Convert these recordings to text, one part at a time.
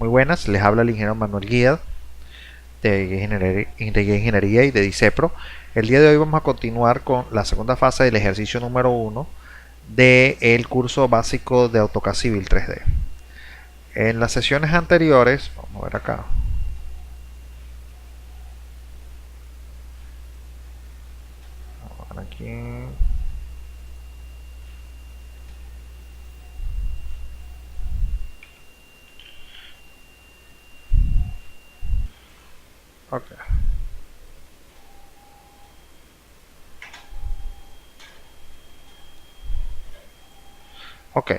Muy buenas, les habla el ingeniero Manuel Guía de Ingeniería y de DICEPRO. El día de hoy vamos a continuar con la segunda fase del ejercicio número 1 del curso básico de AutoCAD Civil 3D. En las sesiones anteriores, vamos a ver acá. Vamos a ver aquí. Okay. Ok,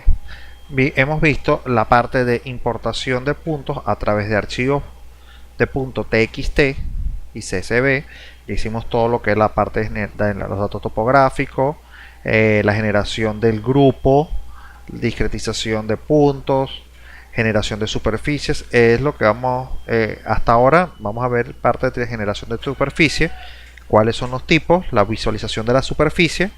hemos visto la parte de importación de puntos a través de archivos de punto TXT y CSV. Ya hicimos todo lo que es la parte de los datos topográficos, la generación del grupo, discretización de puntos, generación de superficies. Es lo que vamos hasta ahora. Vamos a ver parte de generación de superficie, cuáles son los tipos, la visualización de la superficie,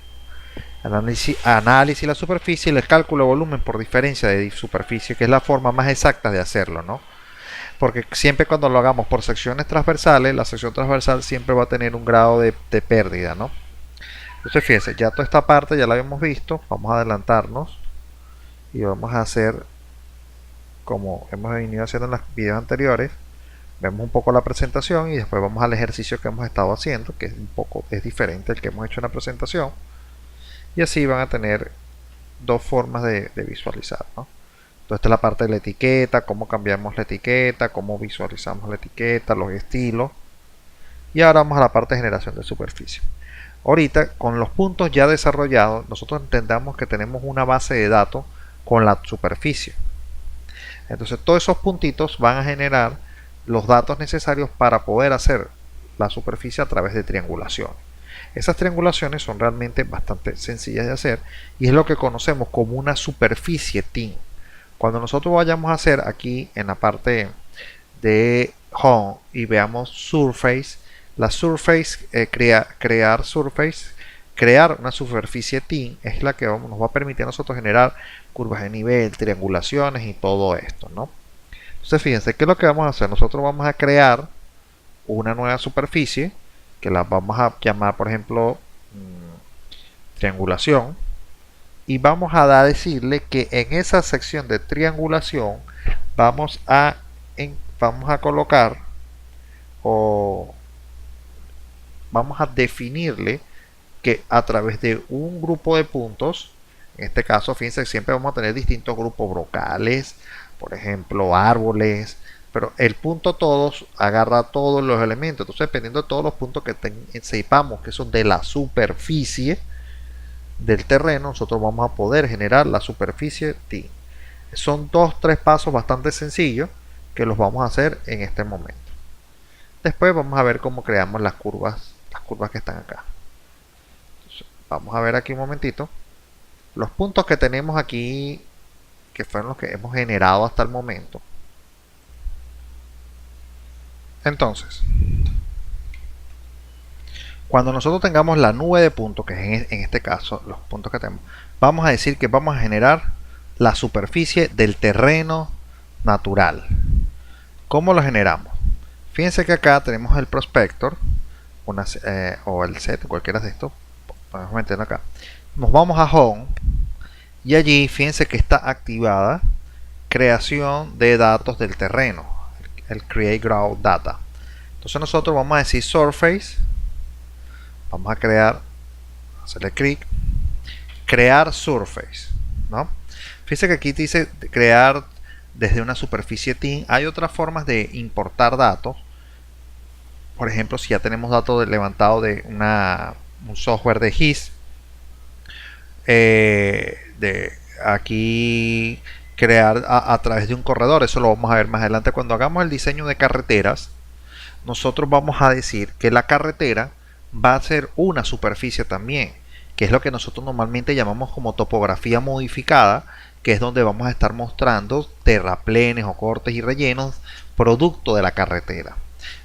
análisis de la superficie y el cálculo de volumen por diferencia de superficie, que es la forma más exacta de hacerlo, ¿no? Porque siempre cuando lo hagamos por secciones transversales, la sección transversal siempre va a tener un grado de pérdida, ¿no? Entonces fíjense, ya toda esta parte ya la habíamos visto. Vamos a adelantarnos y vamos a hacer como hemos venido haciendo en los videos anteriores. Vemos un poco la presentación y después vamos al ejercicio que hemos estado haciendo, que es diferente al que hemos hecho en la presentación. Y así van a tener dos formas de visualizar, ¿no? Entonces esta es la parte de la etiqueta, cómo cambiamos la etiqueta, cómo visualizamos la etiqueta, los estilos. Y ahora vamos a la parte de generación de superficie. Ahorita, con los puntos ya desarrollados, nosotros entendamos que tenemos una base de datos con la superficie. Entonces todos esos puntitos van a generar los datos necesarios para poder hacer la superficie a través de triangulaciones. Esas triangulaciones son realmente bastante sencillas de hacer y es lo que conocemos como una superficie TIN. Cuando nosotros vayamos a hacer aquí en la parte de Home y veamos Surface, la Surface, crear una superficie TIN es la que nos va a permitir a nosotros generar curvas de nivel, triangulaciones y todo esto, ¿no? Entonces fíjense, ¿qué es lo que vamos a hacer? Nosotros vamos a crear una nueva superficie que la vamos a llamar, por ejemplo, triangulación, y vamos a decirle que en esa sección de triangulación vamos a colocar o vamos a definirle que a través de un grupo de puntos, en este caso fíjense, siempre vamos a tener distintos grupos brocales, por ejemplo árboles, pero el punto todos agarra todos los elementos. Entonces dependiendo de todos los puntos que sepamos que son de la superficie del terreno, nosotros vamos a poder generar la superficie TIN. Son 2-3 pasos bastante sencillos que los vamos a hacer en este momento. Después vamos a ver cómo creamos las curvas que están acá. Entonces, vamos a ver aquí un momentito los puntos que tenemos aquí, que fueron los que hemos generado hasta el momento. Entonces, cuando nosotros tengamos la nube de puntos, que es en este caso los puntos que tenemos, vamos a decir que vamos a generar la superficie del terreno natural. ¿Cómo lo generamos? Fíjense que acá tenemos el prospector o el set, cualquiera de estos. Podemos meterlo acá. Nos vamos a Home y allí fíjense que está activada creación de datos del terreno, el Create Ground Data. Entonces nosotros vamos a decir Surface, vamos a crear, hacerle clic, crear Surface, ¿no? Fíjense que aquí dice crear desde una superficie TIN. Hay otras formas de importar datos. Por ejemplo, si ya tenemos datos levantados de un software de GIS, de aquí crear a través de un corredor. Eso lo vamos a ver más adelante cuando hagamos el diseño de carreteras. Nosotros vamos a decir que la carretera va a ser una superficie también, que es lo que nosotros normalmente llamamos como topografía modificada, que es donde vamos a estar mostrando terraplenes o cortes y rellenos producto de la carretera.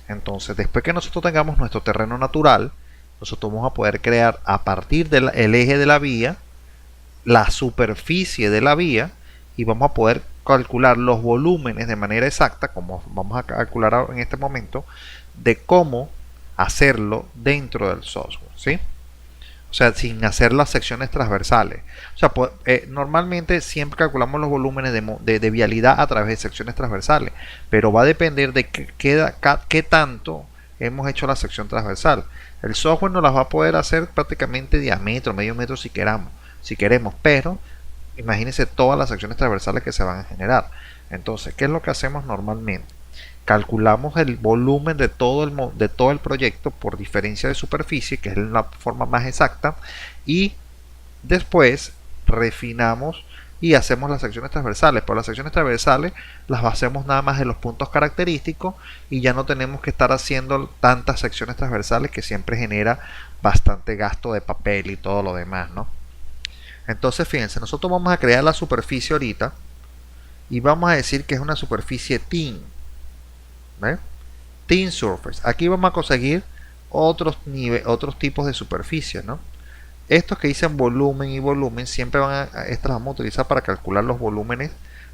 Entonces, después que nosotros tengamos nuestro terreno natural, nosotros vamos a poder crear a partir del eje de la vía la superficie de la vía y vamos a poder calcular los volúmenes de manera exacta, como vamos a calcular en este momento, de cómo hacerlo dentro del software, ¿sí? O sea, sin hacer las secciones transversales. O sea, normalmente siempre calculamos los volúmenes de vialidad a través de secciones transversales, pero va a depender de qué tanto hemos hecho la sección transversal. El software nos las va a poder hacer prácticamente diámetro, medio metro si queremos, pero imagínense todas las secciones transversales que se van a generar. Entonces, ¿qué es lo que hacemos normalmente? Calculamos el volumen de todo el proyecto por diferencia de superficie, que es la forma más exacta, y después refinamos y hacemos las secciones transversales. Pero las secciones transversales las hacemos nada más en los puntos característicos y ya no tenemos que estar haciendo tantas secciones transversales, que siempre genera bastante gasto de papel y todo lo demás, ¿no? Entonces fíjense, nosotros vamos a crear la superficie ahorita y vamos a decir que es una superficie thin. ¿Ve? Thin surface. Aquí vamos a conseguir otros tipos de superficie, ¿no? Estos que dicen volumen y volumen siempre estas las vamos a utilizar para calcular los volúmenes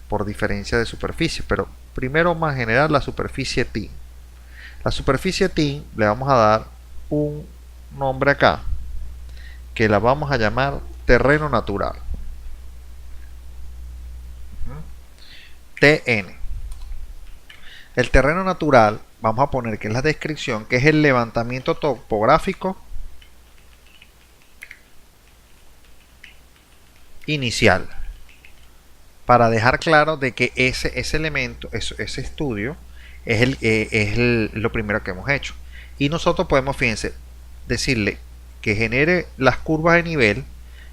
por diferencia de superficie, pero primero vamos a generar la superficie thin. La superficie thin le vamos a dar un nombre acá que la vamos a llamar terreno natural, TN. El terreno natural, vamos a poner que es la descripción, que es el levantamiento topográfico inicial, para dejar claro de que ese elemento, ese estudio es lo primero que hemos hecho. Y nosotros podemos, fíjense, decirle que genere las curvas de nivel,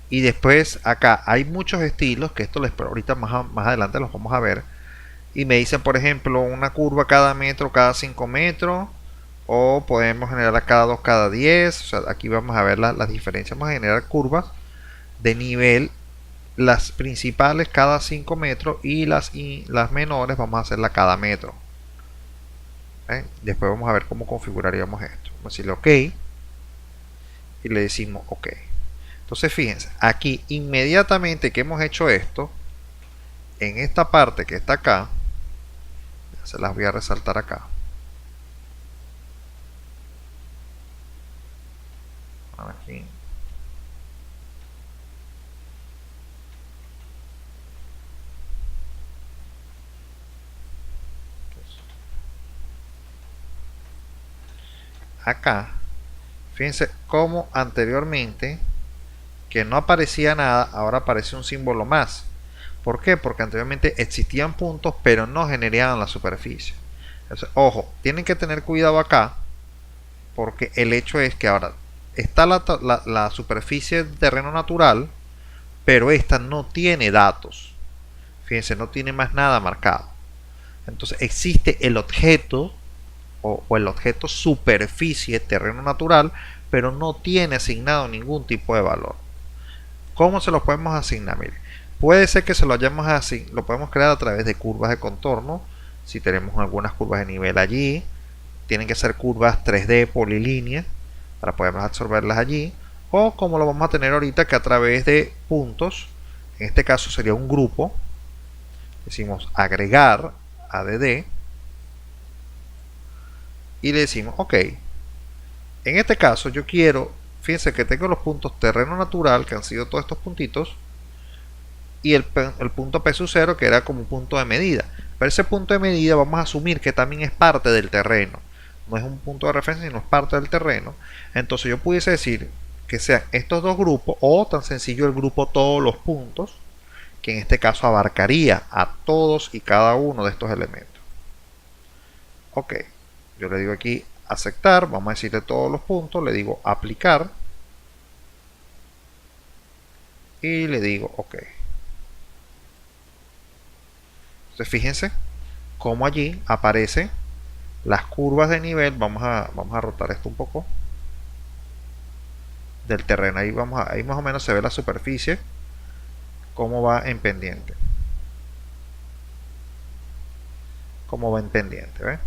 y después acá hay muchos estilos que esto ahorita más adelante los vamos a ver, y me dicen, por ejemplo, una curva cada metro, cada 5 metros, o podemos generar cada 2, cada 10. O sea, aquí vamos a ver las diferencias. Vamos a generar curvas de nivel, las principales cada 5 metros y las menores vamos a hacerla cada metro. Después vamos a ver cómo configuraríamos esto. Vamos a decirle OK y le decimos OK. Entonces fíjense, aquí inmediatamente que hemos hecho esto, en esta parte que está acá, se las voy a resaltar acá. Aquí. Acá, fíjense cómo anteriormente, que no aparecía nada, ahora aparece un símbolo más. ¿Por qué? Porque anteriormente existían puntos, pero no generaban la superficie. Entonces, ojo, tienen que tener cuidado acá, porque el hecho es que ahora está la superficie de terreno natural, pero esta no tiene datos. Fíjense, no tiene más nada marcado. Entonces existe el objeto o el objeto superficie terreno natural, pero no tiene asignado ningún tipo de valor. ¿Cómo se lo podemos asignar? Mire, puede ser que se lo hayamos así, lo podemos crear a través de curvas de contorno. Si tenemos algunas curvas de nivel allí, tienen que ser curvas 3D polilínea para poder absorberlas allí, o como lo vamos a tener ahorita, que a través de puntos, en este caso sería un grupo, decimos agregar ADD y le decimos OK. En este caso yo quiero, fíjense que tengo los puntos terreno natural, que han sido todos estos puntitos, y el punto P sub 0, que era como un punto de medida. Pero ese punto de medida vamos a asumir que también es parte del terreno. No es un punto de referencia, sino es parte del terreno. Entonces yo pudiese decir que sean estos dos grupos, o tan sencillo el grupo todos los puntos, que en este caso abarcaría a todos y cada uno de estos elementos. OK, yo le digo aquí aceptar, vamos a decirle todos los puntos, le digo aplicar y le digo OK. Entonces fíjense cómo allí aparecen las curvas de nivel. Vamos a rotar esto un poco del terreno. Ahí más o menos se ve la superficie, cómo va en pendiente. ¿Ve?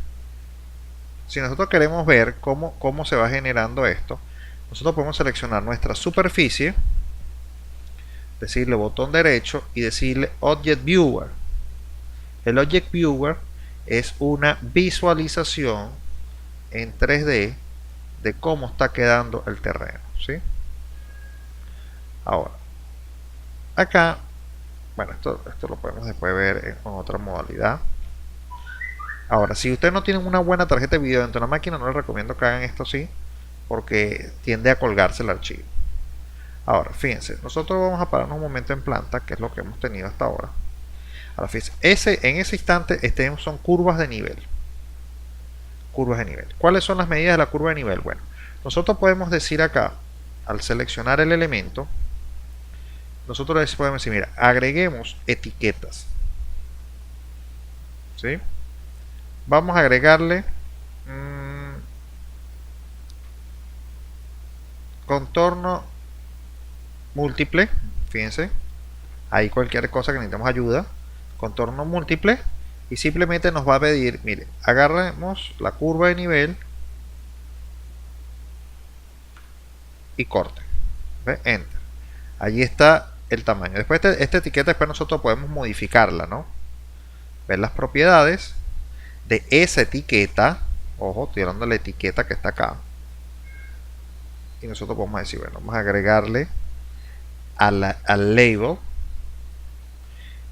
Si nosotros queremos ver cómo se va generando esto, nosotros podemos seleccionar nuestra superficie, decirle botón derecho y decirle Object Viewer. El Object Viewer es una visualización en 3D de cómo está quedando el terreno, ¿sí? Ahora, acá, bueno, esto lo podemos después ver con otra modalidad. Ahora, si ustedes no tienen una buena tarjeta de video dentro de la máquina, no les recomiendo que hagan esto así, porque tiende a colgarse el archivo. Ahora, fíjense, nosotros vamos a pararnos un momento en planta, que es lo que hemos tenido hasta ahora. Ahora, fíjense, en ese instante son curvas de nivel. Curvas de nivel. ¿Cuáles son las medidas de la curva de nivel? Bueno, nosotros podemos decir acá, al seleccionar el elemento, nosotros podemos decir, mira, agreguemos etiquetas. ¿Sí? Vamos a agregarle contorno múltiple. Fíjense, ahí cualquier cosa que necesitemos ayuda. Contorno múltiple. Y simplemente nos va a pedir, mire, agarremos la curva de nivel y corte. ¿Ve? Enter. Allí está el tamaño. Después esta etiqueta después nosotros podemos modificarla, ¿no? Ver las propiedades de esa etiqueta. Ojo, estoy hablando de la etiqueta que está acá. Y nosotros podemos decir, bueno, vamos a agregarle al label.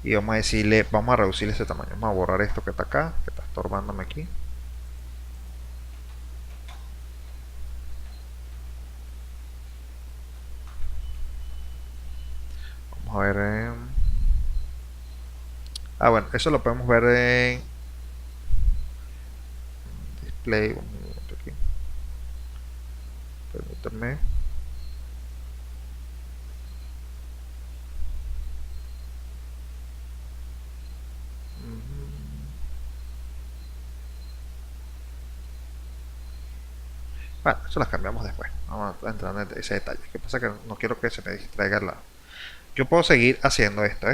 Y vamos a decirle, vamos a reducirle ese tamaño. Vamos a borrar esto que está acá, que está estorbándome aquí. Vamos a ver bueno, eso lo podemos ver en display. Un momento aquí. Permítanme. Bueno, eso las cambiamos después. Vamos a entrar en ese detalle. Que pasa que no quiero que se me distraiga el lado. Yo puedo seguir haciendo esto,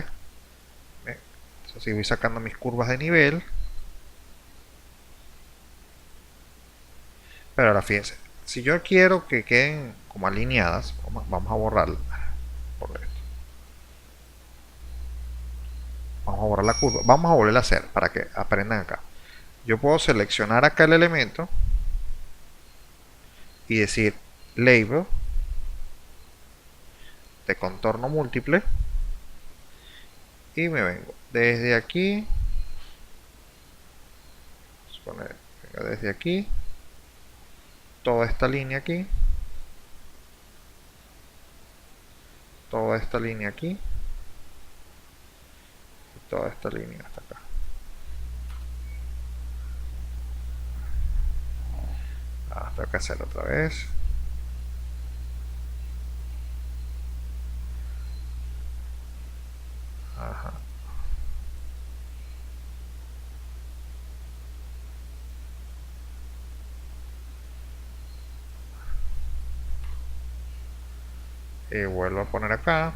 Así voy sacando mis curvas de nivel. Pero ahora fíjense, si yo quiero que queden como alineadas, vamos a borrarla. Por esto. Vamos a borrar la curva. Vamos a volverla a hacer para que aprendan acá. Yo puedo seleccionar acá el elemento y decir label de contorno múltiple y me vengo desde aquí, desde aquí, toda esta línea aquí, toda esta línea aquí y toda esta línea hasta acá. Tengo que hacerlo otra vez. Ajá. Y vuelvo a poner acá.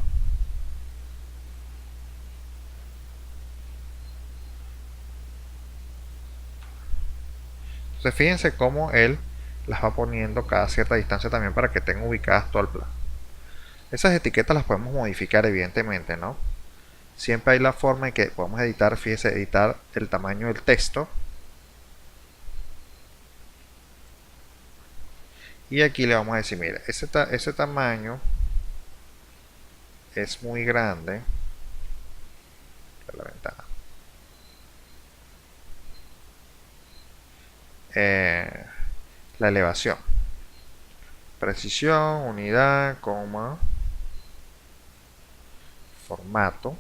Entonces fíjense cómo él las va poniendo cada cierta distancia también para que tengan ubicadas todo el plan. Esas etiquetas las podemos modificar evidentemente, ¿no? Siempre hay la forma en que podemos editar, fíjense, editar el tamaño del texto. Y aquí le vamos a decir, mira, ese tamaño es muy grande. La ventana. La elevación. Precisión, unidad, coma, formato.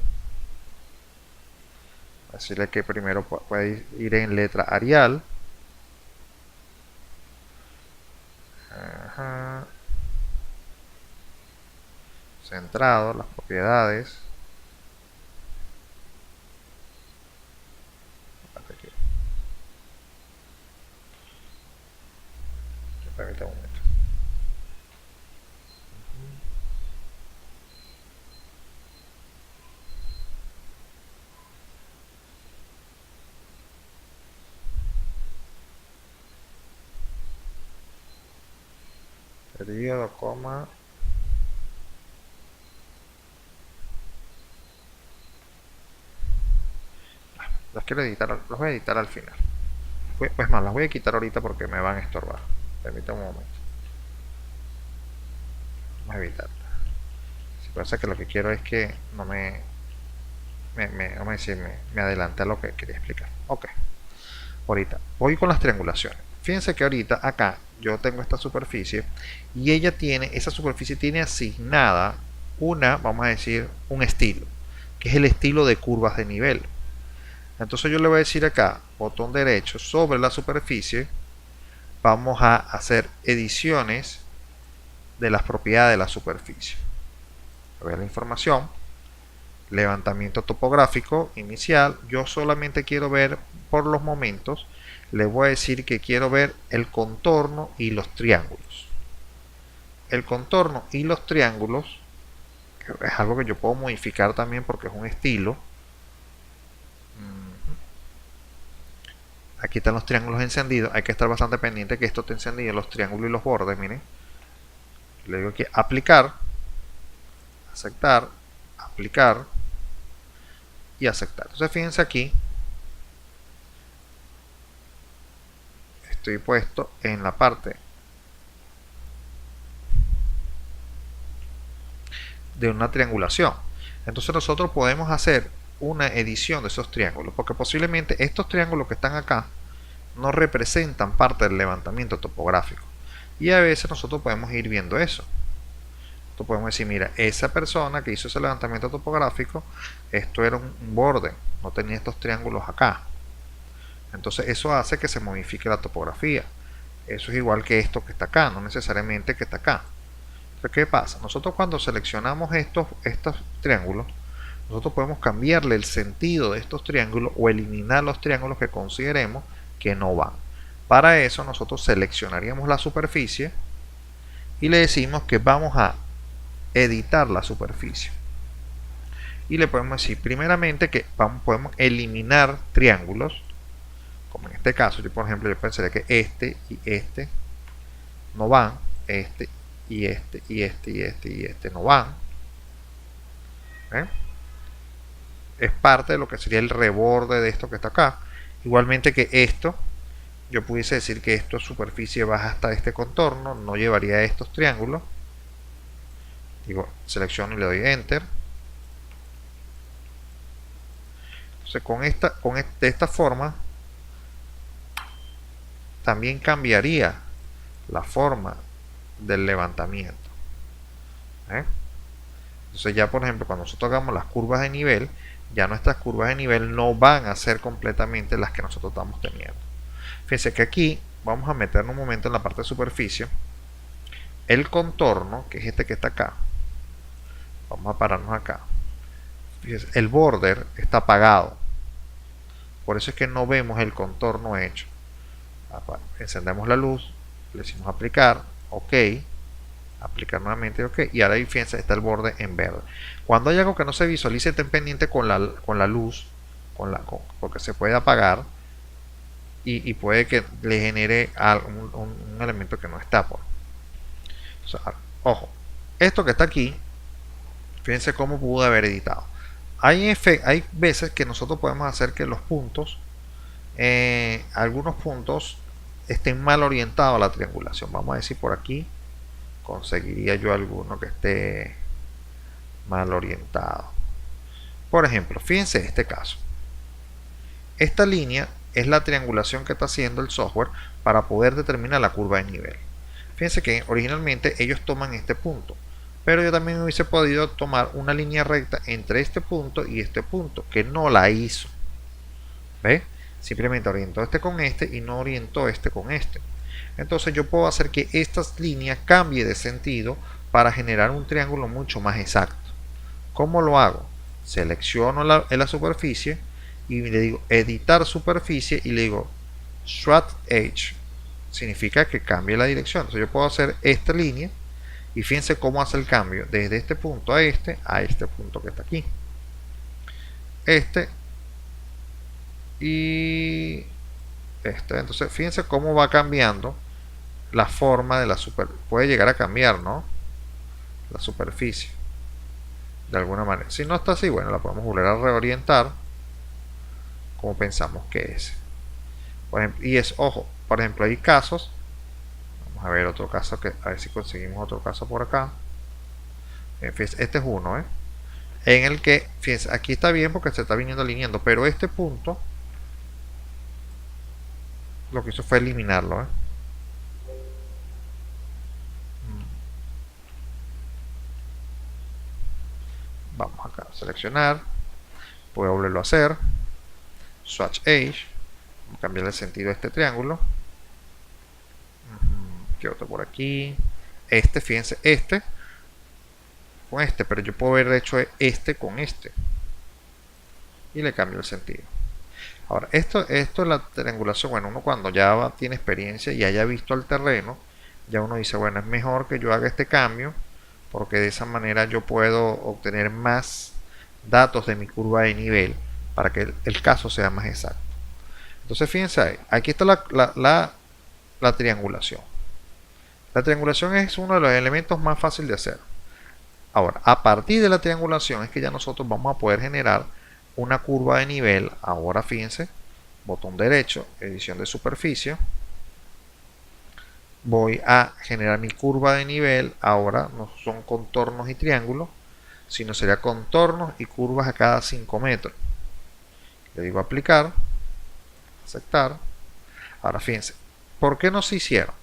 Decirle que primero puede ir en letra Arial. Ajá. Centrado, las propiedades. Permítame un momento. Periodo, coma. Las quiero editar, los voy a editar al final. Pues más, las voy a quitar ahorita porque me van a estorbar. Permítame un momento. Vamos a evitarla. Si pasa que lo que quiero es que no vamos a decir, me adelanté a lo que quería explicar. Ok. Ahorita voy con las triangulaciones. Fíjense que ahorita acá yo tengo esta superficie y esa superficie tiene asignada vamos a decir, un estilo, que es el estilo de curvas de nivel. Entonces yo le voy a decir acá, botón derecho sobre la superficie, vamos a hacer ediciones de las propiedades de la superficie. Voy a la información, levantamiento topográfico inicial. Yo solamente quiero ver por los momentos, le voy a decir que quiero ver el contorno y los triángulos. El contorno y los triángulos, que es algo que yo puedo modificar también porque es un estilo. Aquí están los triángulos encendidos. Hay que estar bastante pendiente que esto esté encendido, los triángulos y los bordes. Miren, le digo aquí aplicar, aceptar, aplicar y aceptar. Entonces fíjense aquí, estoy puesto en la parte de una triangulación. Entonces nosotros podemos hacer una edición de esos triángulos, porque posiblemente estos triángulos que están acá no representan parte del levantamiento topográfico, y a veces nosotros podemos ir viendo eso. Nosotros podemos decir, mira, esa persona que hizo ese levantamiento topográfico, esto era un borde, no tenía estos triángulos acá. Entonces eso hace que se modifique la topografía. Eso es igual que esto que está acá, no necesariamente que está acá. Entonces, ¿qué pasa? Nosotros cuando seleccionamos estos triángulos, nosotros podemos cambiarle el sentido de estos triángulos o eliminar los triángulos que consideremos que no van. Para eso nosotros seleccionaríamos la superficie y le decimos que vamos a editar la superficie. Y le podemos decir primeramente que podemos eliminar triángulos, como en este caso. Yo, por ejemplo, yo pensaría que este y este no van, este y este y este y este y este no van. Es parte de lo que sería el reborde de esto que está acá. Igualmente que esto, yo pudiese decir que esto superficie baja hasta este contorno, no llevaría a estos triángulos. Digo, selecciono y le doy enter. Entonces de esta forma también cambiaría la forma del levantamiento. Entonces ya, por ejemplo, cuando nosotros hagamos las curvas de nivel, ya nuestras curvas de nivel no van a ser completamente las que nosotros estamos teniendo. Fíjense que aquí vamos a meter un momento en la parte de superficie el contorno, que es este que está acá. Vamos a pararnos acá. Fíjense, el border está apagado, por eso es que no vemos el contorno hecho. Encendemos la luz, le decimos aplicar, ok, aplicar nuevamente, ok, y ahora ahí fíjense, está el borde en verde. Cuando hay algo que no se visualice, estén pendiente con la luz, porque se puede apagar y puede que le genere un elemento que no está por. O sea, ojo, esto que está aquí, fíjense cómo pudo haber editado. Hay veces que nosotros podemos hacer que los puntos, algunos puntos estén mal orientados a la triangulación. Vamos a decir por aquí, conseguiría yo alguno que esté mal orientado. Por ejemplo, fíjense este caso. Esta línea es la triangulación que está haciendo el software para poder determinar la curva de nivel. Fíjense que originalmente ellos toman este punto, pero yo también hubiese podido tomar una línea recta entre este punto y este punto, que no la hizo. ¿Ve? Simplemente orientó este con este y no orientó este con este. Entonces yo puedo hacer que estas líneas cambie de sentido para generar un triángulo mucho más exacto. ¿Cómo lo hago? Selecciono la superficie y le digo editar superficie y le digo swap edge. Significa que cambie la dirección. Entonces yo puedo hacer esta línea y fíjense cómo hace el cambio desde este punto a este punto que está aquí. Y entonces fíjense cómo va cambiando la forma de la puede llegar a cambiar, ¿no? La superficie de alguna manera. Si no está así, bueno, la podemos volver a reorientar como pensamos que es. Por ejemplo, y es, ojo, por ejemplo, hay casos, vamos a ver otro caso, a ver si conseguimos otro caso por acá. Fíjense, este es uno, en el que, fíjense, aquí está bien porque se está viniendo alineando, pero este punto lo que hizo fue eliminarlo, Vamos acá a seleccionar, voy a volverlo a hacer, swatch edge, vamos a cambiar el sentido de este triángulo. ¿Qué otro por aquí? Este, fíjense, este con este, pero yo puedo haber hecho este con este y le cambio el sentido. Ahora, esto es la triangulación. Bueno, uno cuando ya tiene experiencia y haya visto el terreno, ya uno dice, bueno, es mejor que yo haga este cambio porque de esa manera yo puedo obtener más datos de mi curva de nivel para que el caso sea más exacto. Entonces, fíjense ahí, aquí está la triangulación. La triangulación es uno de los elementos más fáciles de hacer. Ahora, a partir de la triangulación es que ya nosotros vamos a poder generar una curva de nivel. Ahora fíjense, botón derecho, edición de superficie. Voy a generar mi curva de nivel. Ahora no son contornos y triángulos, sino sería contornos y curvas a cada 5 metros. Le digo aplicar, aceptar. Ahora fíjense, ¿por qué no se hicieron?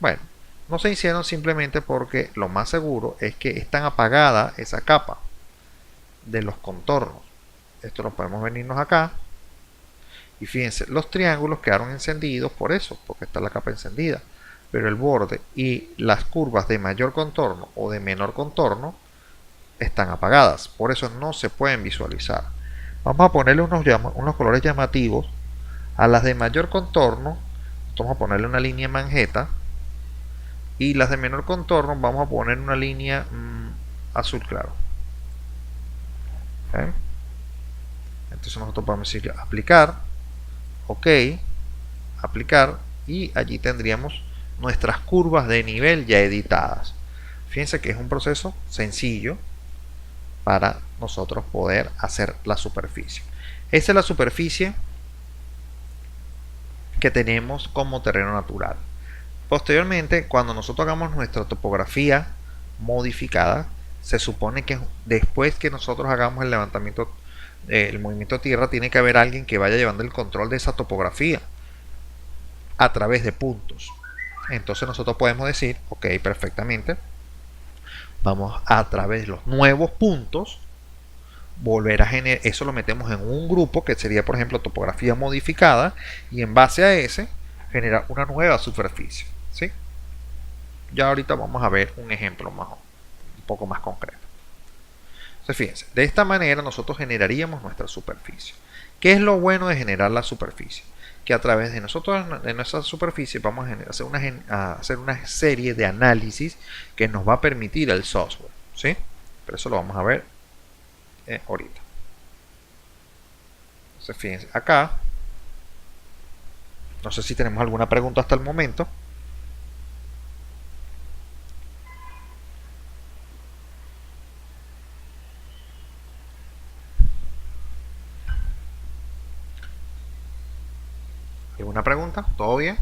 Bueno, no se hicieron simplemente porque lo más seguro es que están apagada esa capa de los contornos. Esto lo podemos venirnos acá y fíjense, los triángulos quedaron encendidos por eso, porque está la capa encendida, pero el borde y las curvas de mayor contorno o de menor contorno están apagadas, por eso no se pueden visualizar. Vamos a ponerle unos colores llamativos a las de mayor contorno. Vamos a ponerle una línea magenta y las de menor contorno vamos a poner una línea azul claro. ¿Okay? Entonces nosotros podemos decir aplicar, ok, aplicar, y allí tendríamos nuestras curvas de nivel ya editadas. Fíjense que es un proceso sencillo para nosotros poder hacer la superficie. Esa es la superficie que tenemos como terreno natural. Posteriormente, cuando nosotros hagamos nuestra topografía modificada, se supone que después que nosotros hagamos el levantamiento, el movimiento de tierra, tiene que haber alguien que vaya llevando el control de esa topografía a través de puntos. Entonces nosotros podemos decir, ok, perfectamente, vamos a través de los nuevos puntos volver a generar, eso lo metemos en un grupo que sería, por ejemplo, topografía modificada, y en base a ese generar una nueva superficie, ¿sí? Ya ahorita vamos a ver un ejemplo un poco más concreto. Entonces fíjense, de esta manera nosotros generaríamos nuestra superficie. ¿Qué es lo bueno de generar la superficie? Que a través de nosotros, de nuestra superficie, vamos a hacer una serie de análisis que nos va a permitir el software, ¿sí? Pero eso lo vamos a ver ahorita. Entonces fíjense, acá, no sé si tenemos alguna pregunta hasta el momento. ¿Alguna pregunta? ¿Todo bien?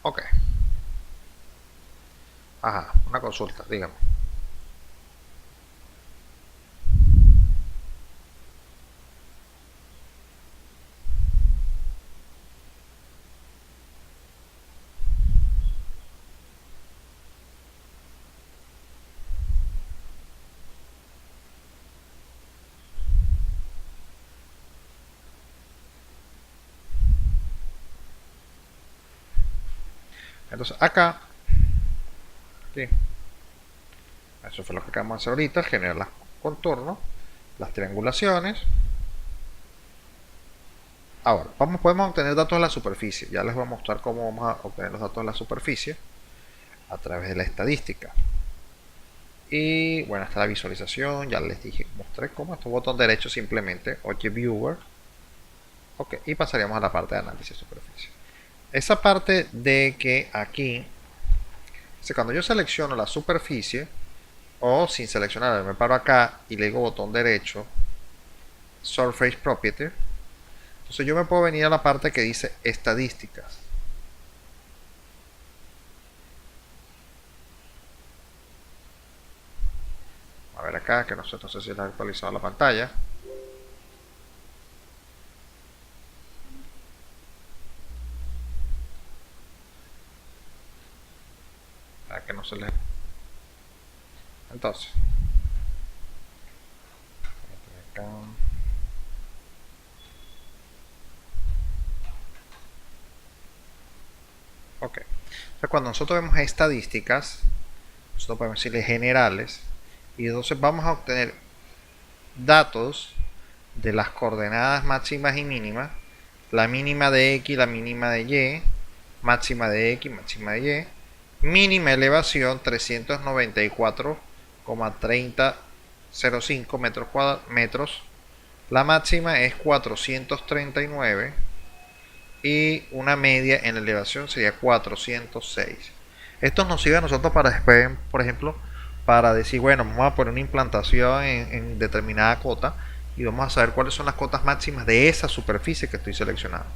Ok. Ajá, una consulta, dígame. Entonces acá, ¿sí? Eso fue lo que acabamos de hacer ahorita, generar los contornos, las triangulaciones. Ahora, podemos obtener datos de la superficie. Ya les voy a mostrar cómo vamos a obtener los datos de la superficie a través de la estadística. Y bueno, está la visualización, ya les dije, mostré cómo, esto botón derecho simplemente, Oye Viewer. Ok, y pasaríamos a la parte de análisis de superficie. Esa parte de que aquí, cuando yo selecciono la superficie, o sin seleccionar, me paro acá y le digo botón derecho, Surface Property, entonces yo me puedo venir a la parte que dice estadísticas. A ver acá, que no sé si le ha actualizado la pantalla. Para que no se le... Entonces. Acá. Ok. Entonces cuando nosotros vemos estadísticas, nosotros podemos decirle generales. Y entonces vamos a obtener datos de las coordenadas máximas y mínimas, la mínima de X, la mínima de Y, máxima de X, máxima de Y, mínima elevación 394,3005 metros, la máxima es 439 y una media en elevación sería 406. Esto nos sirve a nosotros para después, por ejemplo, para decir, bueno, vamos a poner una implantación en determinada cota y vamos a saber cuáles son las cotas máximas de esa superficie que estoy seleccionando.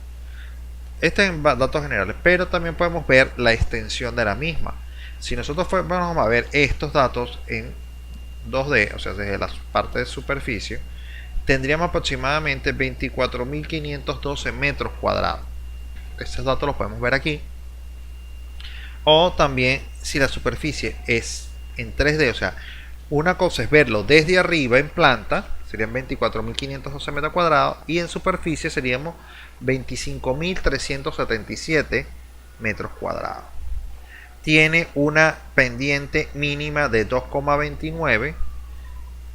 Este es en datos generales, pero también podemos ver la extensión de la misma. Si nosotros vamos a ver estos datos en 2D, o sea, desde la parte de superficie, tendríamos aproximadamente 24.512 metros cuadrados. Estos datos los podemos ver aquí. O también si la superficie es en 3D, o sea, una cosa es verlo desde arriba en planta, serían 24.512 metros cuadrados, y en superficie seríamos 25.377 metros cuadrados. Tiene una pendiente mínima de 2,29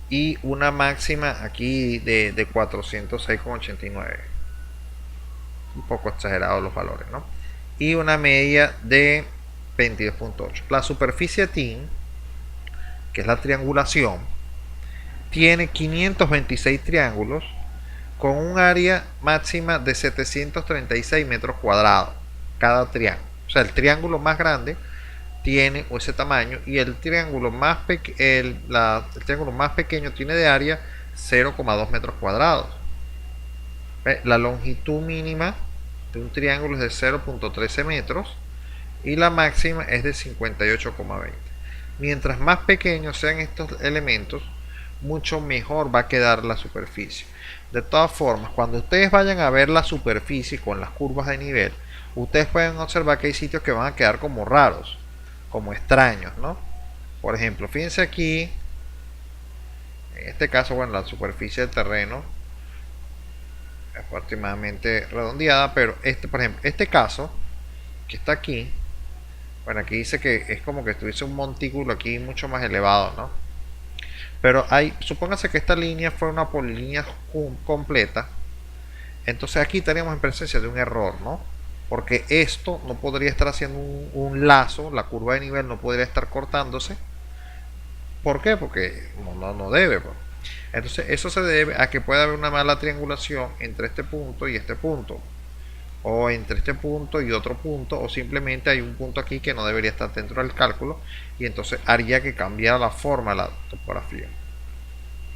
y una máxima aquí de 406,89. Un poco exagerados los valores, ¿no? Y una media de 22,8. La superficie TIN, que es la triangulación, tiene 526 triángulos con un área máxima de 736 metros cuadrados cada triángulo. O sea, el triángulo más grande tiene ese tamaño y el triángulo más, el triángulo más pequeño tiene de área 0,2 metros cuadrados. La longitud mínima de un triángulo es de 0,13 metros y la máxima es de 58,20. Mientras más pequeños sean estos elementos, mucho mejor va a quedar la superficie. De todas formas, cuando ustedes vayan a ver la superficie con las curvas de nivel, ustedes pueden observar que hay sitios que van a quedar como raros, como extraños, ¿no? Por ejemplo, fíjense aquí, en este caso, bueno, la superficie del terreno es aproximadamente redondeada, pero por ejemplo, este caso que está aquí, bueno, aquí dice que es como que estuviese un montículo aquí mucho más elevado, ¿no? Pero supóngase que esta línea fue una polilínea completa, entonces aquí estaríamos en presencia de un error, ¿no? Porque esto no podría estar haciendo un lazo, la curva de nivel no podría estar cortándose. ¿Por qué? Porque no debe, pues. Entonces eso se debe a que puede haber una mala triangulación entre este punto y este punto, o entre este punto y otro punto, o simplemente hay un punto aquí que no debería estar dentro del cálculo y entonces haría que cambiara la forma de la topografía.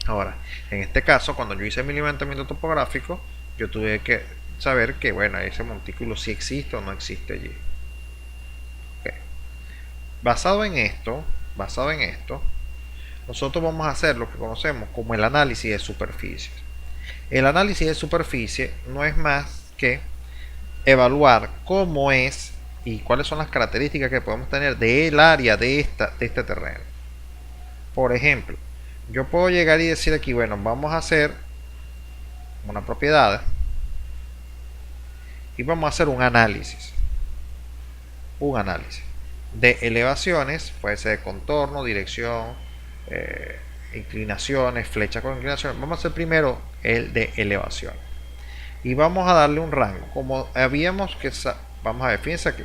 Ahora, en este caso, cuando yo hice mi levantamiento topográfico, yo tuve que saber que, bueno, ese montículo sí existe o no existe allí. Okay. Basado en esto, nosotros vamos a hacer lo que conocemos como el análisis de superficies. El análisis de superficie no es más que evaluar cómo es y cuáles son las características que podemos tener del área de este terreno. Por ejemplo, yo puedo llegar y decir aquí, bueno, vamos a hacer una propiedad y vamos a hacer un análisis de elevaciones, puede ser de contorno, dirección, inclinaciones, flecha con inclinación. Vamos a hacer primero el de elevación y vamos a darle un rango como habíamos que vamos a ver, fíjense aquí,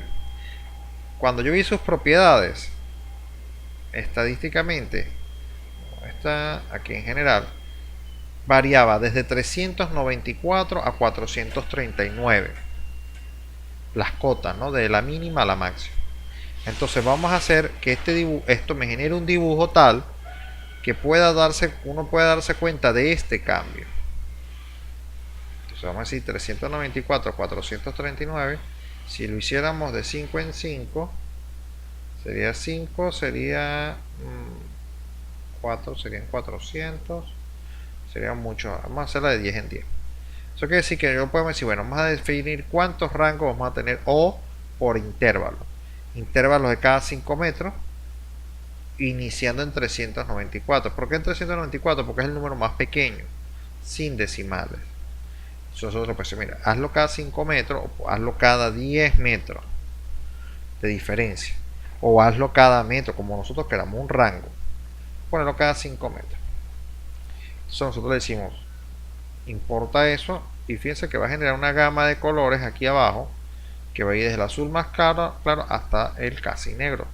cuando yo vi sus propiedades estadísticamente Está aquí en general, variaba desde 394 a 439 las cotas, ¿no? De la mínima a la máxima. Entonces vamos a hacer que esto me genere un dibujo tal que uno pueda darse cuenta de este cambio. Entonces vamos a decir 394 a 439. Si lo hiciéramos de 5 en 5, sería 5, sería 4, serían 400, serían mucho. Vamos a hacerla de 10 en 10. Eso quiere decir que yo podemos decir, bueno, vamos a definir cuántos rangos vamos a tener o por intervalo. Intervalos de cada 5 metros, iniciando en 394. ¿Por qué en 394? Porque es el número más pequeño, sin decimales. Nosotros pues mira, hazlo cada 5 metros o hazlo cada 10 metros de diferencia. O hazlo cada metro, como nosotros queramos, un rango. Ponerlo cada 5 metros. Entonces nosotros le decimos, importa eso y fíjense que va a generar una gama de colores aquí abajo que va a ir desde el azul más claro hasta el casi negro.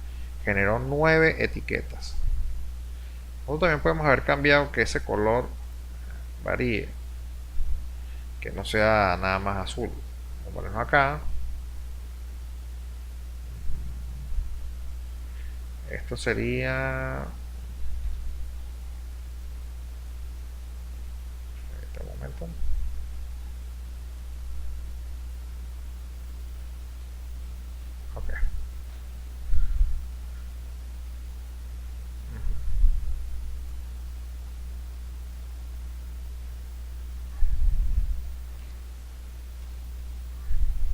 Generó 9 etiquetas. Nosotros también podemos haber cambiado que ese color varíe, que no sea nada más azul. Vamos a ponerlo acá. Esto sería en este momento. Ok.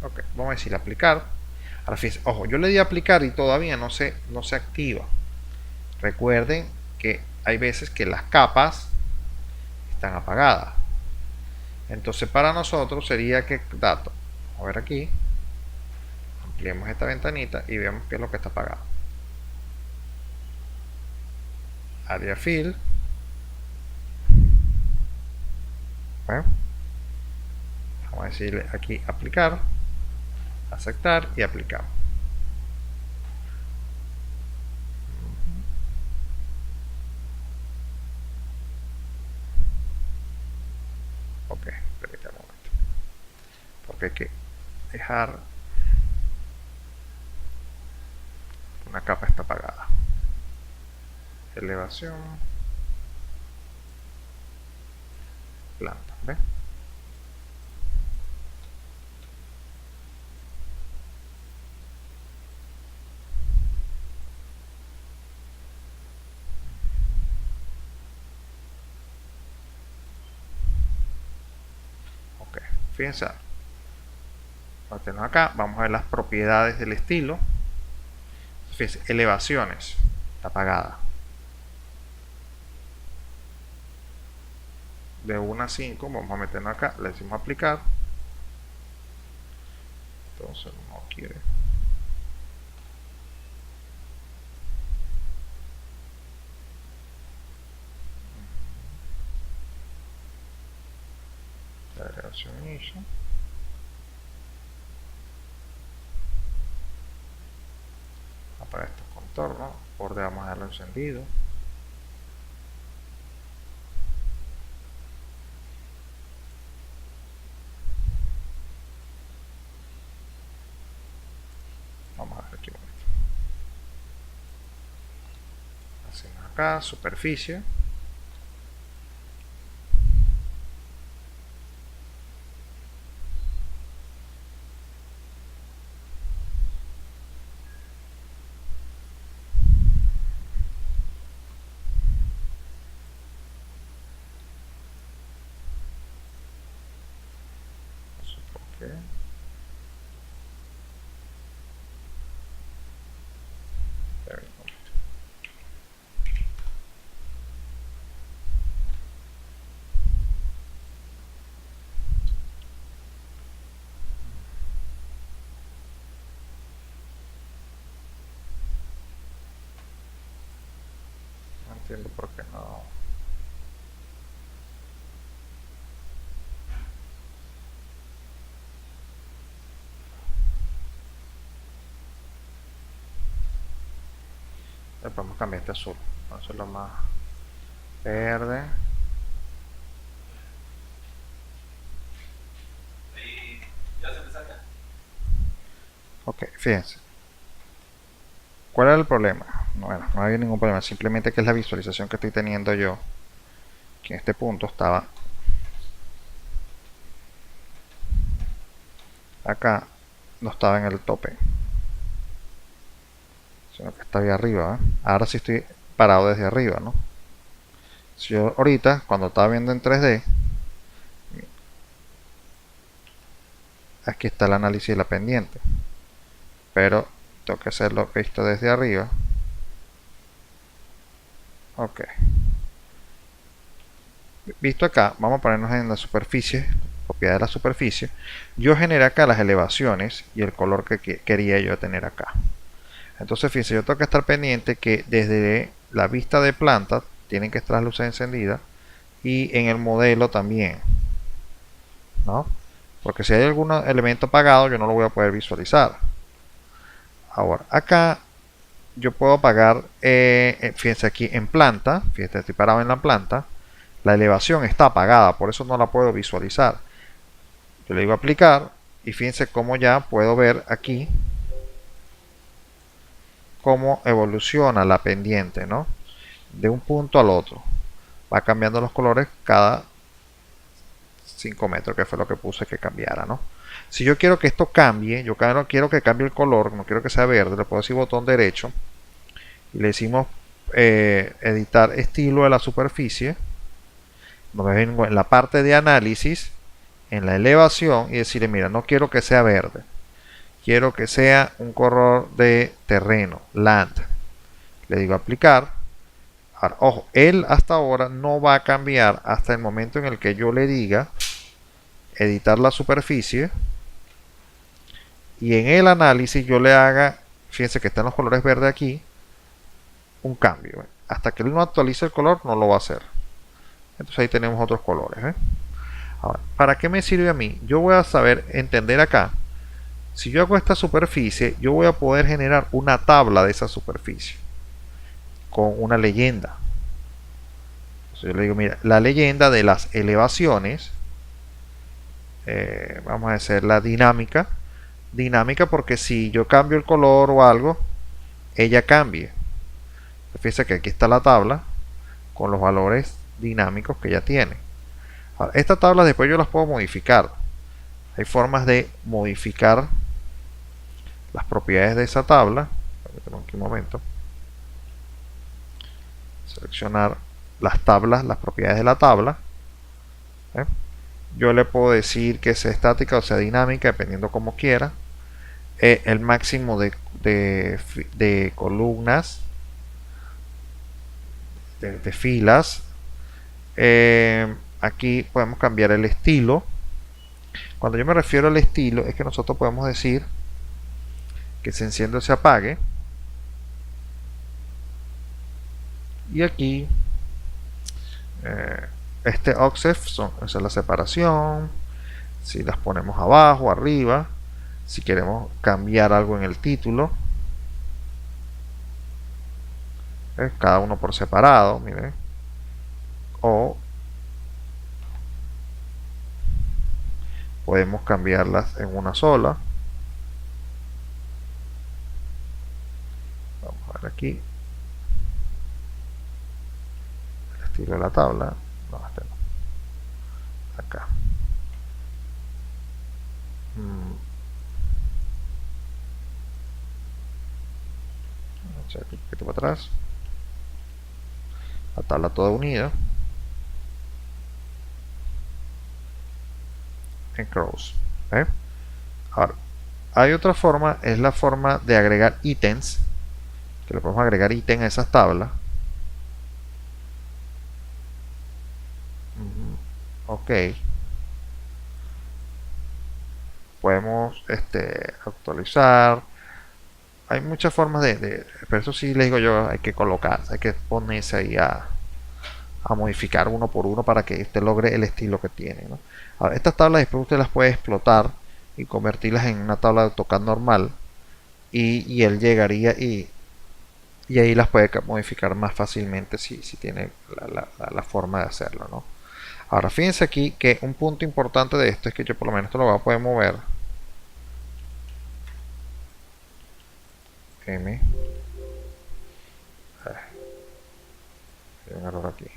Ok, vamos a decir aplicar. Ahora fíjense, ojo, yo le di a aplicar y todavía no se activa. Recuerden que hay veces que las capas están apagadas. Entonces para nosotros sería que dato. Vamos a ver aquí. Ampliemos esta ventanita y vemos qué es lo que está apagado. Area fill. Bueno, vamos a decirle aquí aplicar, aceptar y aplicar. Ok, permítame un momento. Porque hay que dejar una capa está apagada. Elevación. Planta, ¿ves? Ok, fíjense. Acá, vamos a ver las propiedades del estilo. Fíjense, elevaciones, está apagada. De 1 a 5, vamos a meternos acá, le decimos aplicar. Entonces no quiere. La agregación inicio. Apaga estos contornos, borde vamos a darlo encendido. Vamos a ver aquí un momento. Hacemos acá, superficie. Okay. No entiendo por qué no. Le podemos cambiar este azul. Vamos a hacerlo más Verde. Ok, fíjense. ¿Cuál es el problema? Bueno, no había ningún problema, simplemente que es la visualización que estoy teniendo yo, que en este punto estaba acá, no estaba en el tope, sino que está ahí arriba, ¿eh? Ahora sí estoy parado desde arriba, ¿no? Si yo ahorita, cuando estaba viendo en 3D, aquí está el análisis de la pendiente, pero tengo que hacerlo visto desde arriba. Ok, visto acá, vamos a ponernos en la superficie, propiedad de la superficie. Yo generé acá las elevaciones y el color que quería yo tener acá. Entonces fíjense, yo tengo que estar pendiente que desde la vista de planta tienen que estar las luces encendidas y en el modelo también, ¿no? Porque si hay algún elemento apagado yo no lo voy a poder visualizar. Ahora, acá yo puedo apagar, fíjense aquí en planta, fíjense, estoy parado en la planta, la elevación está apagada, por eso no la puedo visualizar. Yo le digo aplicar y fíjense cómo ya puedo ver aquí cómo evoluciona la pendiente, ¿no? De un punto al otro. Va cambiando los colores cada 5 metros, que fue lo que puse que cambiara, ¿no? Si yo quiero que esto cambie, yo quiero que cambie el color, no quiero que sea verde, le puedo decir botón derecho y le decimos editar estilo de la superficie. Me vengo en la parte de análisis, en la elevación y decirle, mira, no quiero que sea verde, quiero que sea un color de terreno, land. Le digo aplicar. Ahora, ojo, él hasta ahora no va a cambiar hasta el momento en el que yo le diga editar la superficie y en el análisis yo le haga, fíjense que están los colores verdes aquí, un cambio. Hasta que él no actualice el color no lo va a hacer. Entonces ahí tenemos otros colores. Ahora, ¿para qué me sirve a mí? Yo voy a saber entender acá. Si yo hago esta superficie, yo voy a poder generar una tabla de esa superficie con una leyenda. Entonces yo le digo, mira, la leyenda de las elevaciones, vamos a hacer la dinámica. Dinámica porque si yo cambio el color o algo, ella cambie. Fíjense que aquí está la tabla con los valores dinámicos que ya tiene. Ahora, esta tabla después yo las puedo modificar. Hay formas de modificar las propiedades de esa tabla. Permítanme aquí un momento. Seleccionar las tablas, las propiedades de la tabla. Yo le puedo decir que sea estática o sea dinámica, dependiendo como quiera. El máximo de columnas, de filas. Aquí podemos cambiar el estilo. Cuando yo me refiero al estilo, es que nosotros podemos decir que se enciende o se apague. Y aquí este offset es la separación. Si las ponemos abajo, arriba, si queremos cambiar algo en el título, cada uno por separado, miren, o podemos cambiarlas en una sola. Vamos a ver aquí el estilo de la tabla. No, este no. Acá. Vamos a ver un poquito para atrás. La tabla toda unida en cross. Ahora, hay otra forma, es la forma de agregar ítems, que le podemos agregar ítems a esas tablas. Ok, podemos actualizar. Hay muchas formas pero eso sí les digo yo, hay que colocar, hay que ponerse ahí a modificar uno por uno para que usted logre el estilo que tiene, ¿no? Ahora, estas tablas después usted las puede explotar y convertirlas en una tabla de AutoCAD normal y él llegaría y y ahí las puede modificar más fácilmente si tiene la forma de hacerlo, ¿no? Ahora fíjense aquí que un punto importante de esto es que yo por lo menos esto lo voy a poder mover M, hay un error aquí,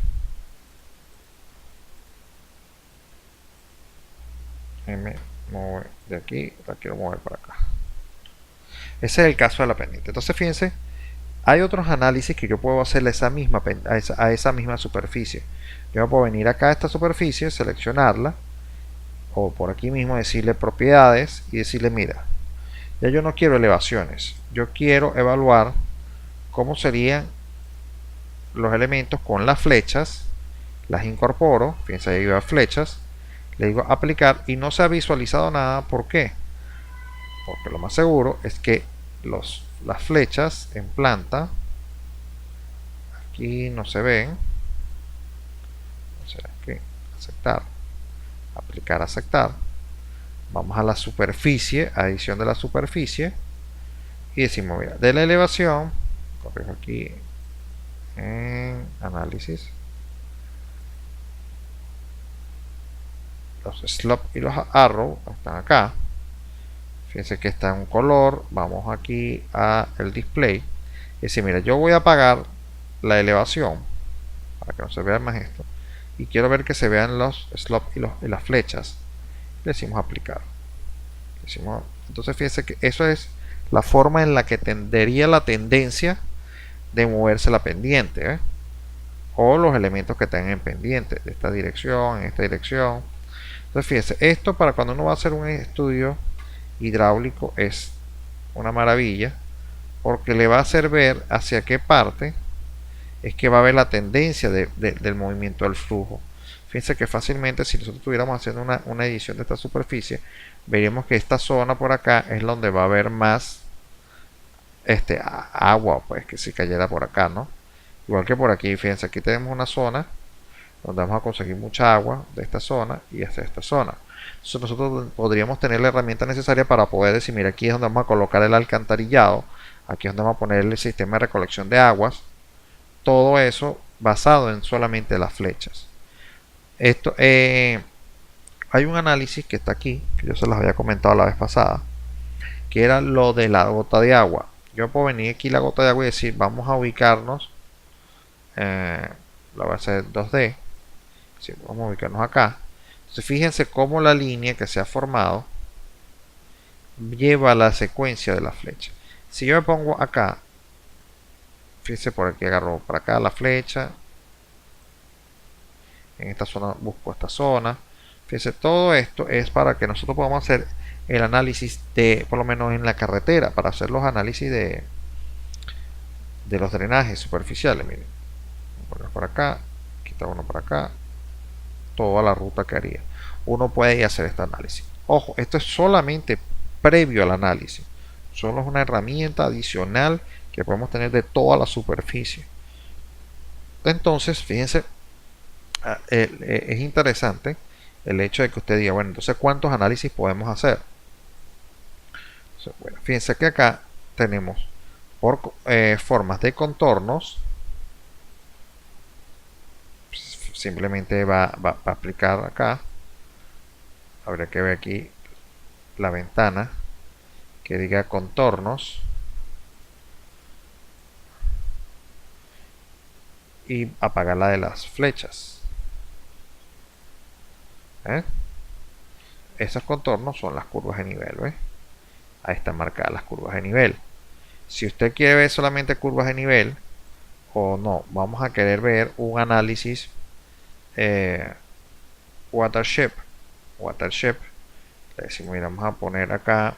M mueve de aquí, la quiero mover para acá. Ese es el caso de la pendiente. Entonces fíjense, hay otros análisis que yo puedo hacerle a esa misma superficie. Yo puedo venir acá a esta superficie, seleccionarla, o por aquí mismo decirle propiedades y decirle, mira, ya yo no quiero elevaciones, yo quiero evaluar cómo serían los elementos con las flechas, las incorporo, fíjense ahí va flechas, le digo aplicar y no se ha visualizado nada. ¿Por qué? Porque lo más seguro es que las flechas en planta aquí no se ven. O sea que aceptar, aplicar, aceptar. Vamos a la superficie, adición de la superficie y decimos, mira, de la elevación, corrijo aquí en análisis, los slope y los arrow están acá. Fíjense que está en un color. Vamos aquí a el display y decir, mira, yo voy a apagar la elevación para que no se vea más esto y quiero ver que se vean los slope y las flechas. Le decimos aplicar. Entonces fíjense que eso es la forma en la que tendría la tendencia de moverse la pendiente, ¿eh? O los elementos que están en pendiente de esta dirección, en esta dirección. Entonces fíjense, esto para cuando uno va a hacer un estudio hidráulico es una maravilla, porque le va a hacer ver hacia qué parte es que va a haber la tendencia del movimiento del flujo. Fíjense que fácilmente, si nosotros estuviéramos haciendo una edición de esta superficie, veríamos que esta zona por acá es donde va a haber más agua, pues que si cayera por acá, ¿no? Igual que por aquí, fíjense, aquí tenemos una zona donde vamos a conseguir mucha agua de esta zona y hacia esta zona. Entonces nosotros podríamos tener la herramienta necesaria para poder decir, mira, aquí es donde vamos a colocar el alcantarillado, aquí es donde vamos a poner el sistema de recolección de aguas, todo eso basado en solamente las flechas. Esto, hay un análisis que está aquí, que yo se los había comentado la vez pasada, que era lo de la gota de agua. Yo puedo venir aquí la gota de agua y decir, vamos a ubicarnos, la voy a hacer 2D, sí, vamos a ubicarnos acá. Entonces fíjense cómo la línea que se ha formado lleva la secuencia de la flecha. Si yo me pongo acá, fíjense por aquí agarro para acá la flecha, en esta zona busco esta zona. Fíjense, todo esto es para que nosotros podamos hacer el análisis de, por lo menos en la carretera, para hacer los análisis de los drenajes superficiales. Miren, poner por acá, quitar uno por acá, toda la ruta que haría. Uno puede ir a hacer este análisis. Ojo, esto es solamente previo al análisis. Solo es una herramienta adicional que podemos tener de toda la superficie. Entonces, fíjense, es interesante el hecho de que usted diga, bueno, entonces ¿cuántos análisis podemos hacer? Entonces, bueno, fíjense que acá tenemos por formas de contornos. Simplemente va a aplicar acá. Habría que ver aquí la ventana que diga contornos y apagar la de las flechas. Esos contornos son las curvas de nivel. ¿Ves? Ahí están marcadas las curvas de nivel. Si usted quiere ver solamente curvas de nivel o no, vamos a querer ver un análisis watershed. Le decimos, mira, vamos a poner acá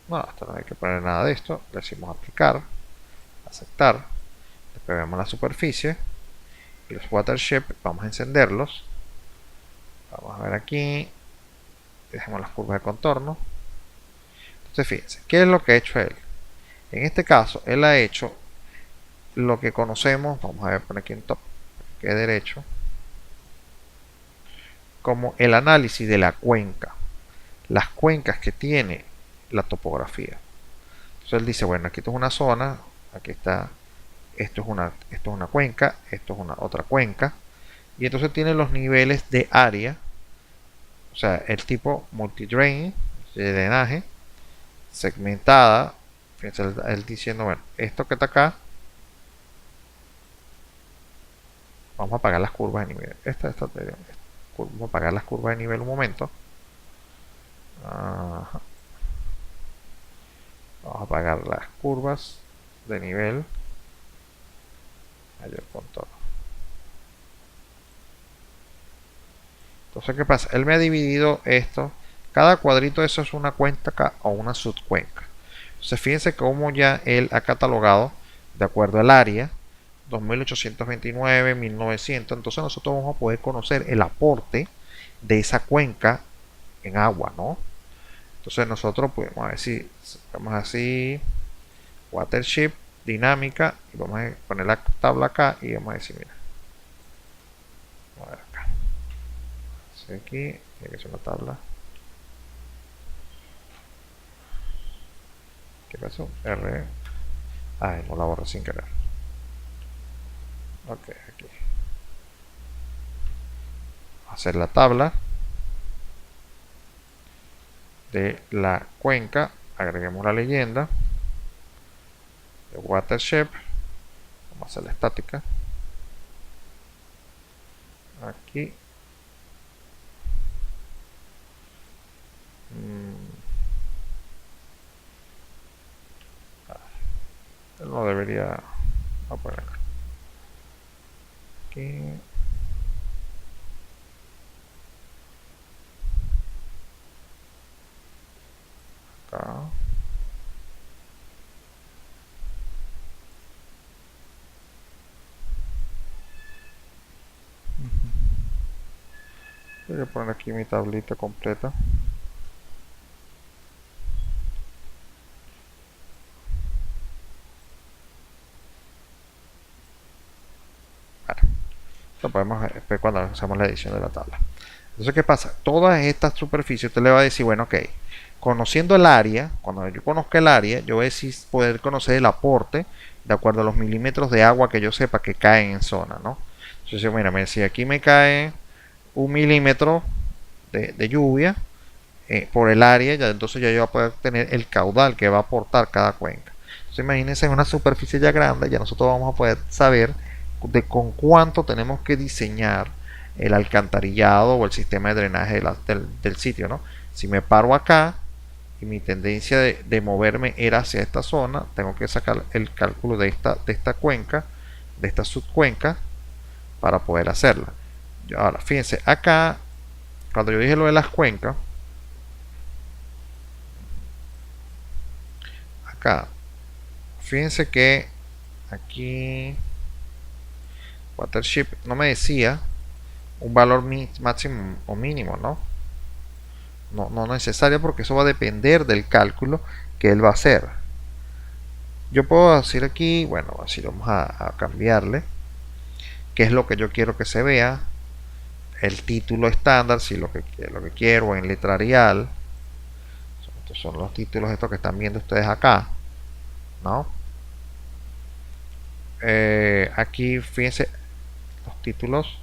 no, hasta no hay que poner nada de esto. Le decimos aplicar, aceptar, después vemos la superficie y los watershed, vamos a encenderlos. Vamos a ver aquí, dejemos las curvas de contorno. Entonces fíjense, ¿qué es lo que ha hecho él? En este caso, él ha hecho lo que conocemos, vamos a ver, poner aquí en top, que es derecho, como el análisis de la cuenca, las cuencas que tiene la topografía. Entonces Entonces él dice, bueno, aquí esto es una zona, aquí está, esto es una cuenca, esto es una otra cuenca, y entonces tiene los niveles de área, o sea, el tipo multidrain, de drenaje, segmentada. Fíjense, él diciendo, bueno, esto que está acá, vamos a apagar las curvas de nivel. Vamos a apagar las curvas de nivel un momento. Ajá. Vamos a apagar las curvas de nivel. Mayor contorno. Entonces, ¿qué pasa? Él me ha dividido esto. Cada cuadrito de eso es una cuenca o una subcuenca. Entonces, fíjense cómo ya él ha catalogado de acuerdo al área 2829, 1900. Entonces, nosotros vamos a poder conocer el aporte de esa cuenca en agua, ¿no? Entonces, nosotros podemos decir, vamos así, Watership, dinámica, y vamos a poner la tabla acá y vamos a decir, mira, vamos a ver acá. Aquí tiene que ser una tabla. ¿Qué pasó? R. Ay, no la borré sin querer. Ok, aquí. Hacer la tabla de la cuenca. Agreguemos la leyenda de Watership. Vamos a hacer la estática. Aquí. No debería. Voy a poner acá. Aquí. Acá. Voy a poner aquí mi tablita completa. Lo podemos ver cuando hacemos la edición de la tabla. Entonces, ¿qué pasa? Todas estas superficies usted le va a decir, bueno, ok, conociendo el área, cuando yo conozca el área, yo voy a decir, poder conocer el aporte de acuerdo a los milímetros de agua que yo sepa que caen en zona, ¿no? Entonces, mira, si aquí me cae 1 milímetro de lluvia por el área, ya entonces ya yo voy a poder tener el caudal que va a aportar cada cuenca. Entonces, imagínense en una superficie ya grande, ya nosotros vamos a poder saber de con cuánto tenemos que diseñar el alcantarillado o el sistema de drenaje del sitio, ¿no? Si me paro acá y mi tendencia de moverme era hacia esta zona, tengo que sacar el cálculo de esta cuenca, de esta subcuenca, para poder hacerla. Ahora, fíjense, acá, cuando yo dije lo de las cuencas, acá, fíjense que aquí Watership no me decía un valor máximo o mínimo, ¿no? No necesario, porque eso va a depender del cálculo que él va a hacer. Yo puedo decir aquí, bueno, así vamos a cambiarle qué es lo que yo quiero que se vea, el título estándar, si lo que quiero en letra Arial. Estos son los títulos estos que están viendo ustedes acá, ¿no? Aquí fíjense los títulos.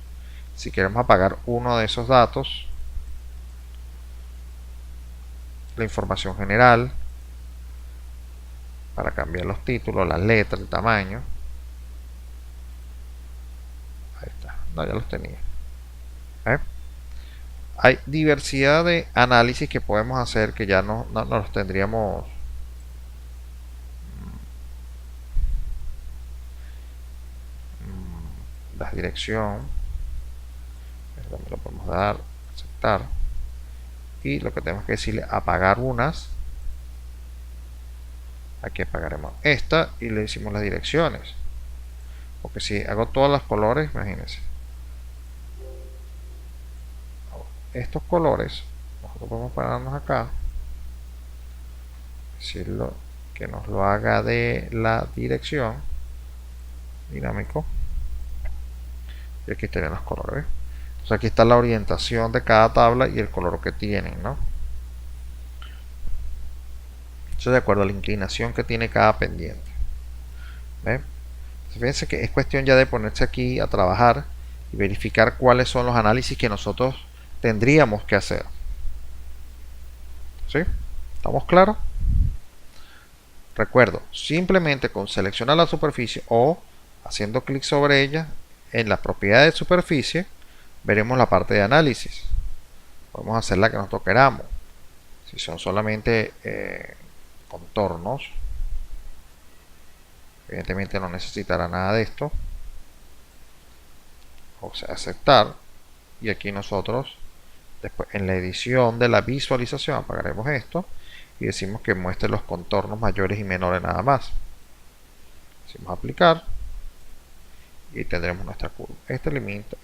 Si queremos apagar uno de esos datos, la información general, para cambiar los títulos, las letras, el tamaño. Ahí está, no, ya los tenía. Hay diversidad de análisis que podemos hacer que ya no los tendríamos. La dirección, también lo podemos dar, aceptar, y lo que tenemos que decirle, apagar unas. Aquí apagaremos esta y le decimos las direcciones, porque si hago todos los colores, imagínense, estos colores, nosotros podemos pararnos acá, decirlo que nos lo haga de la dirección, dinámico, y aquí estarían los colores. Entonces aquí está la orientación de cada tabla y el color que tienen, ¿no? Eso de acuerdo a la inclinación que tiene cada pendiente. ¿Ven? Fíjense que es cuestión ya de ponerse aquí a trabajar y verificar cuáles son los análisis que nosotros tendríamos que hacer. ¿Sí? ¿Estamos claros? Recuerdo, simplemente con seleccionar la superficie o haciendo clic sobre ella en la propiedad de superficie, veremos la parte de análisis. Podemos hacer la que nosotros queramos. Si son solamente contornos, evidentemente no necesitará nada de esto. O sea, aceptar. Y aquí nosotros, después en la edición de la visualización, apagaremos esto y decimos que muestre los contornos mayores y menores nada más. Decimos aplicar y tendremos nuestra curva. Este elemento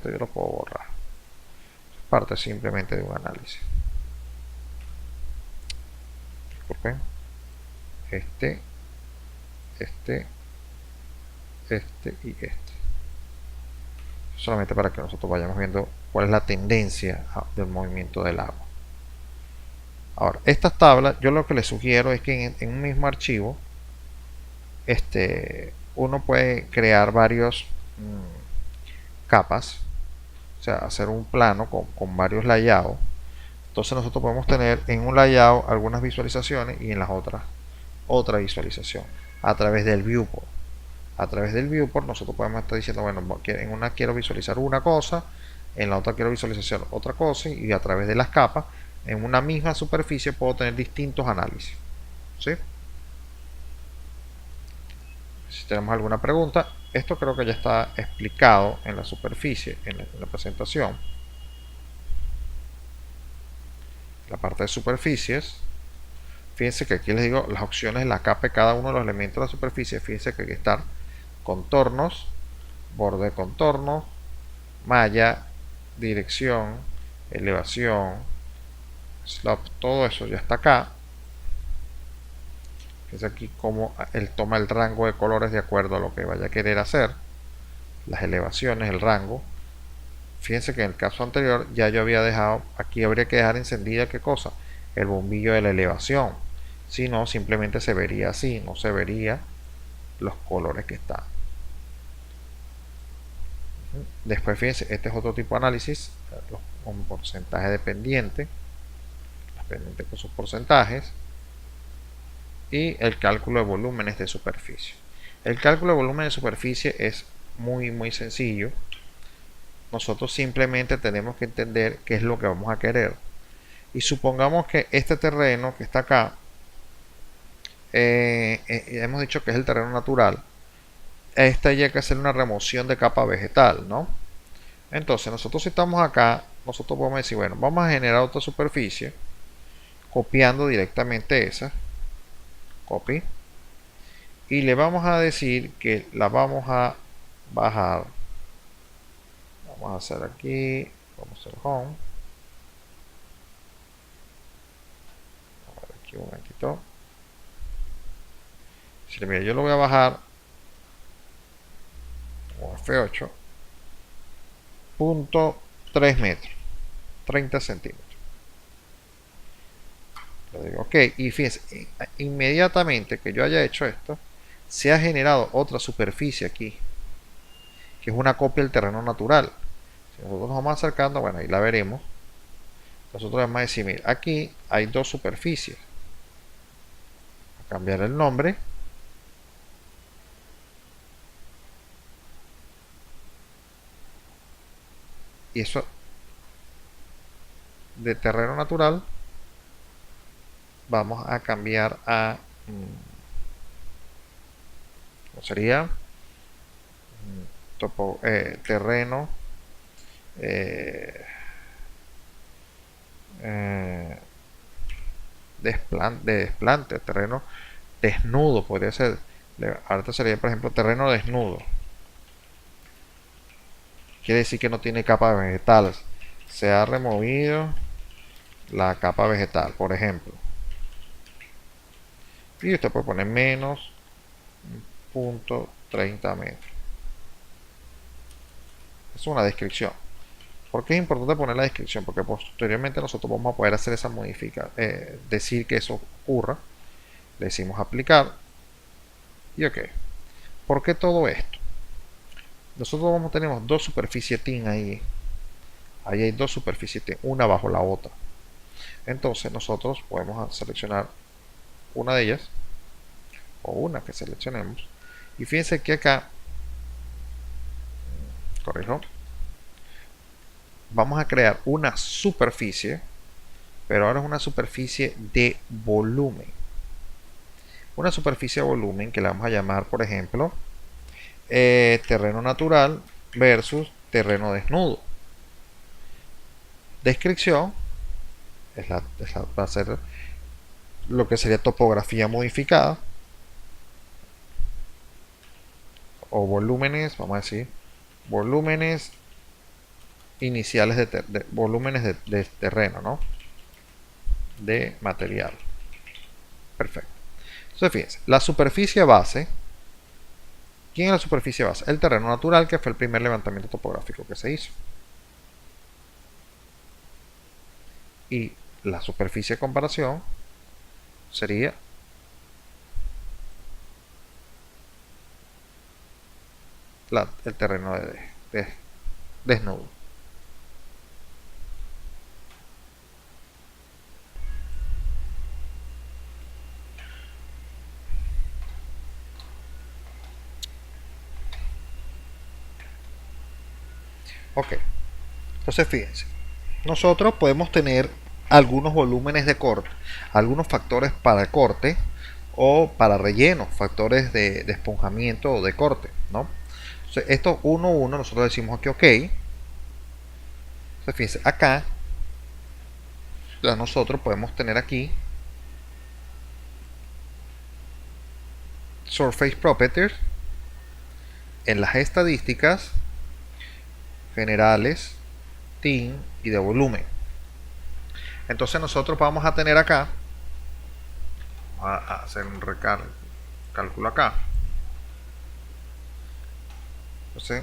yo lo puedo borrar. Es parte simplemente de un análisis. Disculpen. Este y este. Solamente para que nosotros vayamos viendo cuál es la tendencia del movimiento del agua. Ahora, estas tablas, yo lo que les sugiero es que en un mismo archivo uno puede crear varios capas, o sea, hacer un plano con varios layouts. Entonces nosotros podemos tener en un layout algunas visualizaciones y en las otras otra visualización a través del viewport. A través del viewport nosotros podemos estar diciendo, bueno, en una quiero visualizar una cosa, en la otra quiero visualizar otra cosa, y a través de las capas en una misma superficie puedo tener distintos análisis. ¿Sí? Si tenemos alguna pregunta, esto creo que ya está explicado en la superficie, en la presentación. La parte de superficies, fíjense que aquí les digo las opciones de la capa de cada uno de los elementos de la superficie. Fíjense que aquí están contornos, borde de contorno, malla, dirección, elevación, slope, todo eso ya está acá. Fíjense aquí cómo él toma el rango de colores de acuerdo a lo que vaya a querer hacer, las elevaciones, el rango. Fíjense que en el caso anterior ya yo había dejado, aquí habría que dejar encendida ¿qué cosa? El bombillo de la elevación. Si no, simplemente se vería así, no se vería los colores que están. Después fíjense, este es otro tipo de análisis, un porcentaje de pendiente, las pendientes con sus porcentajes, y el cálculo de volúmenes de superficie. El cálculo de volumen de superficie es muy sencillo. Nosotros simplemente tenemos que entender qué es lo que vamos a querer. Y supongamos que este terreno que está acá, hemos dicho que es el terreno natural. Esta hay que hacer una remoción de capa vegetal, ¿no? Entonces nosotros si estamos acá, nosotros podemos decir, bueno, vamos a generar otra superficie copiando directamente esa, copy, y le vamos a decir que la vamos a bajar. Vamos a hacer aquí, vamos a hacer home, a ver aquí un momentito. Si mira, yo lo voy a bajar como F8 .3 metros, 30 centímetros. Le digo ok, y fíjense, inmediatamente que yo haya hecho esto, se ha generado otra superficie aquí, que es una copia del terreno natural. Si nosotros nos vamos acercando, bueno, ahí la veremos. Nosotros vamos a decir, mira, aquí hay dos superficies. Voy a cambiar el nombre. Y eso de terreno natural vamos a cambiar a ¿cómo sería? Terreno desplante, terreno desnudo podría ser. Ahorita sería por ejemplo terreno desnudo. Quiere decir que no tiene capa vegetal. Se ha removido la capa vegetal, por ejemplo. Y usted puede poner menos .30 metros. Es una descripción. ¿Por qué es importante poner la descripción? Porque posteriormente nosotros vamos a poder hacer esa modificación, decir que eso ocurra. Le decimos aplicar y ok. ¿Por qué todo esto? Nosotros tenemos dos superficies TIN ahí. Ahí hay dos superficies TIN, una bajo la otra. Entonces nosotros podemos seleccionar una de ellas o una que seleccionemos. Y fíjense que acá, corrijo, vamos a crear una superficie, pero ahora es una superficie de volumen. Una superficie de volumen que le vamos a llamar, por ejemplo, terreno natural versus terreno desnudo. Descripción va a ser lo que sería topografía modificada o volúmenes, vamos a decir, volúmenes iniciales de volúmenes de terreno, ¿no? De material. Perfecto. Entonces fíjense, la superficie base. ¿Quién es la superficie base? El terreno natural, que fue el primer levantamiento topográfico que se hizo. Y la superficie de comparación sería el terreno desnudo. Ok, entonces fíjense, nosotros podemos tener algunos volúmenes de corte, algunos factores para corte o para relleno, factores de esponjamiento o de corte, ¿no? Entonces, estos 1, 1, nosotros decimos aquí ok. Entonces, fíjense, acá ya nosotros podemos tener aquí Surface Properties en las estadísticas generales, TIN y de volumen. Entonces nosotros vamos a tener acá, a hacer un cálculo acá. Entonces,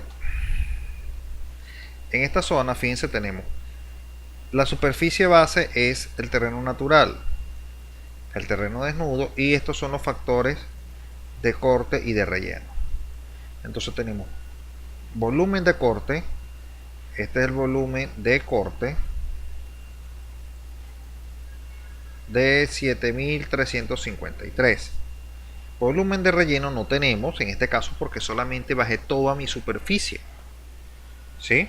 en esta zona, fíjense, tenemos la superficie base es el terreno natural, el terreno desnudo, y estos son los factores de corte y de relleno. Entonces tenemos volumen de corte, este es el volumen de corte de 7353. Volumen de relleno no tenemos en este caso porque solamente bajé toda mi superficie, ¿sí?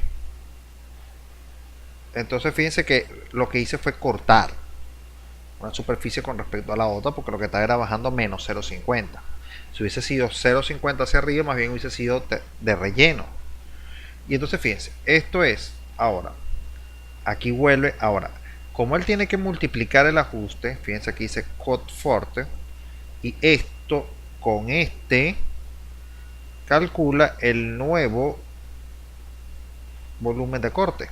Entonces fíjense que lo que hice fue cortar una superficie con respecto a la otra porque lo que estaba era bajando menos 0,50. Si hubiese sido 0,50 hacia arriba, más bien hubiese sido de relleno. Y entonces fíjense, esto es ahora, aquí vuelve ahora, como él tiene que multiplicar el ajuste, fíjense aquí dice cut forte, y esto con este calcula el nuevo volumen de corte,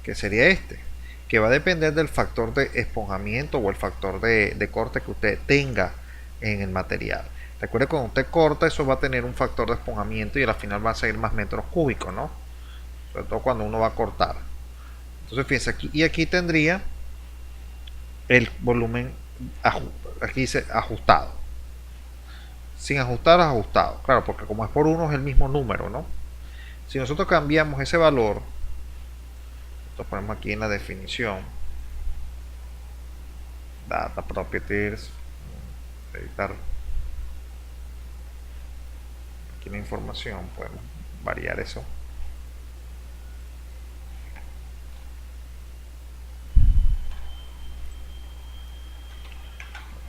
que sería este, que va a depender del factor de esponjamiento o el factor de corte que usted tenga en el material. Recuerde, cuando usted corta, eso va a tener un factor de esponjamiento y al final va a ser más metros cúbicos, ¿no? Sobre todo cuando uno va a cortar. Entonces fíjense aquí, y aquí tendría el volumen, aquí dice ajustado. Sin ajustar, ajustado. Claro, porque como es por uno es el mismo número, ¿no? Si nosotros cambiamos ese valor, lo ponemos aquí en la definición, data properties, editar aquí la información, podemos variar eso.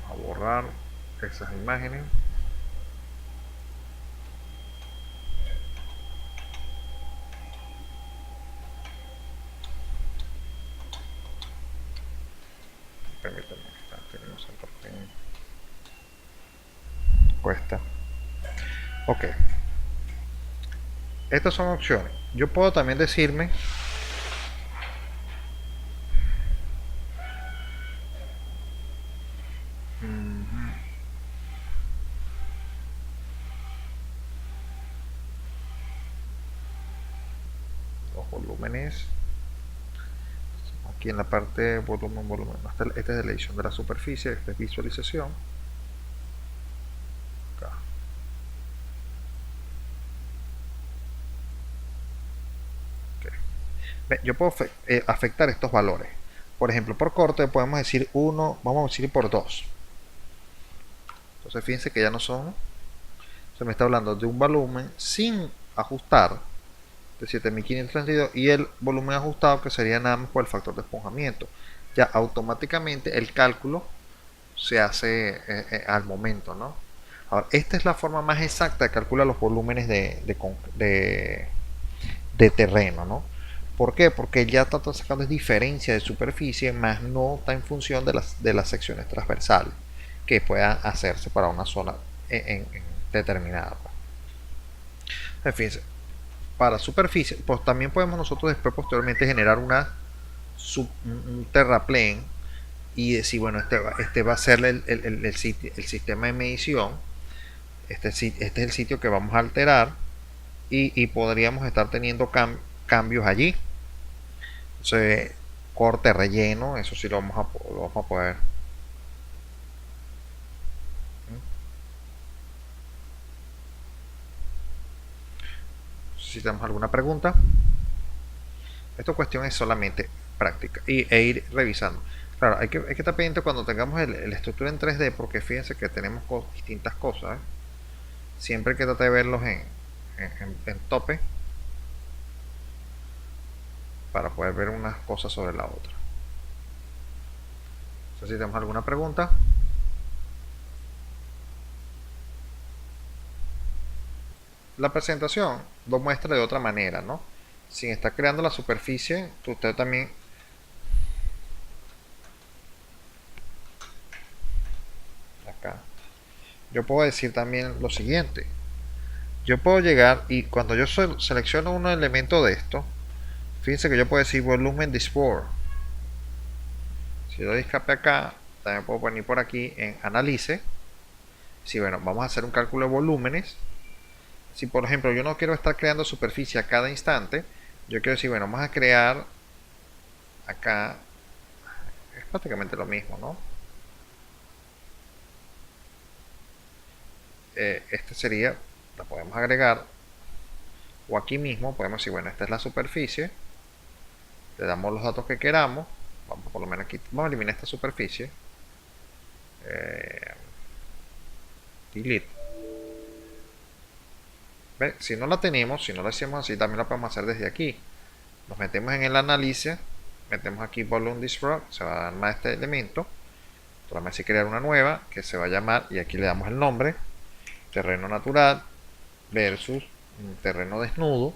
Vamos a borrar esas imágenes. Permítanme, tenemos el parte cuesta. Ok, estas son opciones. Yo puedo también decirme los volúmenes aquí en la parte volumen. Esta es la edición de la superficie, esta es visualización. Yo puedo afectar estos valores. Por ejemplo, por corte podemos decir 1, vamos a decir por 2. Entonces fíjense que ya no son, se me está hablando de un volumen sin ajustar de 7532 y el volumen ajustado que sería nada más por el factor de esponjamiento. Ya automáticamente el cálculo se hace al momento, ¿no? Ahora, esta es la forma más exacta de calcular los volúmenes de terreno, ¿no? ¿Por qué? Porque ya está sacando diferencia de superficie, más no está en función de las secciones transversales que puedan hacerse para una zona en determinada. En fin, para superficie, pues también podemos nosotros después posteriormente generar un terraplén y decir, bueno, este va a ser el sistema de medición, este es el sitio que vamos a alterar y podríamos estar teniendo cambios allí. Entonces, corte, relleno, eso sí lo vamos a poder. Si tenemos alguna pregunta, esta cuestión es solamente práctica e ir revisando. Claro, hay que estar pendiente cuando tengamos la estructura en 3D, porque fíjense que tenemos distintas cosas. Siempre hay que tratar de verlos en tope para poder ver unas cosas sobre la otra. Entonces, si tenemos alguna pregunta. La presentación lo muestra de otra manera, ¿no? Sin estar creando la superficie, usted también acá. Yo puedo decir también lo siguiente. Yo puedo llegar y cuando yo selecciono un elemento de esto, fíjense que yo puedo decir volumen disport. Si doy escape acá, también puedo venir por aquí en analice. Si bueno, vamos a hacer un cálculo de volúmenes. Si por ejemplo yo no quiero estar creando superficie a cada instante, yo quiero decir, bueno, vamos a crear acá, es prácticamente lo mismo, ¿no? Este sería, la podemos agregar, o aquí mismo podemos decir, bueno, esta es la superficie, le damos los datos que queramos, vamos por lo menos aquí, vamos a eliminar esta superficie, delete. ¿Ve? Si no la tenemos, si no la hacemos así, también la podemos hacer desde aquí. Nos metemos en el análisis, metemos aquí volume distrct, se va a dar más este elemento. Vamos a decir crear una nueva que se va a llamar, y aquí le damos el nombre, terreno natural versus terreno desnudo.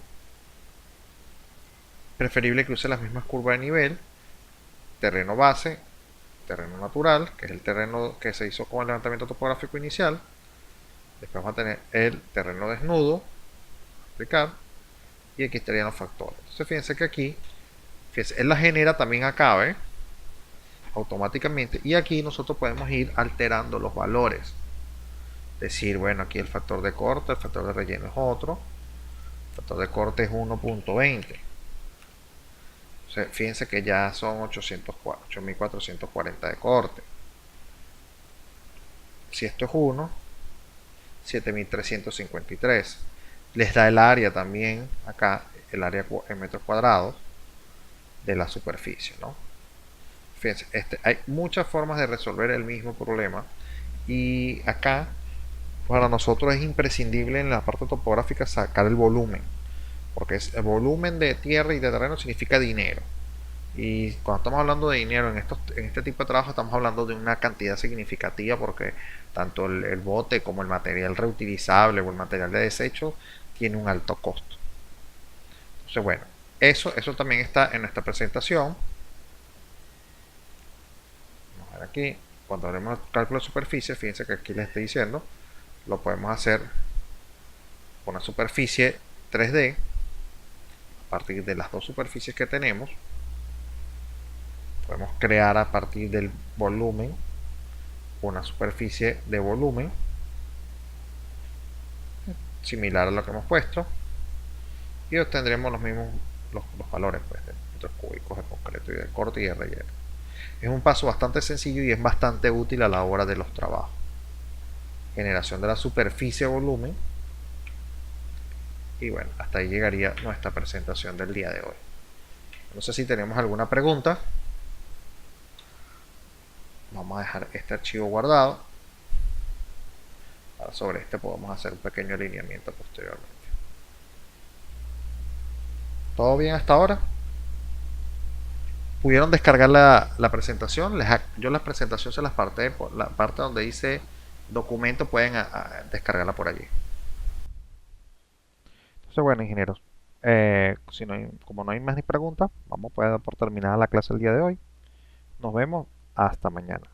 Preferible que use las mismas curvas de nivel. Terreno base, terreno natural, que es el terreno que se hizo con el levantamiento topográfico inicial. Después vamos a tener el terreno desnudo, aplicar, y aquí estarían los factores. Entonces fíjense que aquí, fíjense, él la genera también acá, ¿ve? Automáticamente, y aquí nosotros podemos ir alterando los valores. Decir, bueno, aquí el factor de corte, el factor de relleno es otro, el factor de corte es 1.20. O sea, fíjense que ya son 8440 de corte. Si esto es 1, 7353. Les da el área también acá, el área en metros cuadrados de la superficie, ¿no? Fíjense, hay muchas formas de resolver el mismo problema, y acá para nosotros es imprescindible en la parte topográfica sacar el volumen, porque el volumen de tierra y de terreno significa dinero, y cuando estamos hablando de dinero en este tipo de trabajo estamos hablando de una cantidad significativa, porque tanto el bote como el material reutilizable o el material de desecho tiene un alto costo. Entonces bueno, eso también está en nuestra presentación. Vamos a ver aquí, cuando haremos el cálculo de superficie, fíjense que aquí les estoy diciendo, lo podemos hacer con una superficie 3D a partir de las dos superficies que tenemos. Podemos crear a partir del volumen una superficie de volumen similar a lo que hemos puesto, y obtendremos los mismos los valores, pues, de metros cúbicos de concreto y de corte y de relleno. Es un paso bastante sencillo y es bastante útil a la hora de los trabajos. Generación de la superficie de volumen. Y bueno, hasta ahí llegaría nuestra presentación del día de hoy. No sé si tenemos alguna pregunta. Vamos a dejar este archivo guardado. Ahora sobre este podemos hacer un pequeño alineamiento posteriormente. ¿Todo bien hasta ahora? ¿Pudieron descargar la presentación? Yo la presentación se las parte por la parte donde dice documento, pueden descargarla por allí. Entonces, bueno, ingenieros, si no como no hay más ni preguntas, vamos a poder por terminada la clase el día de hoy. Nos vemos hasta mañana.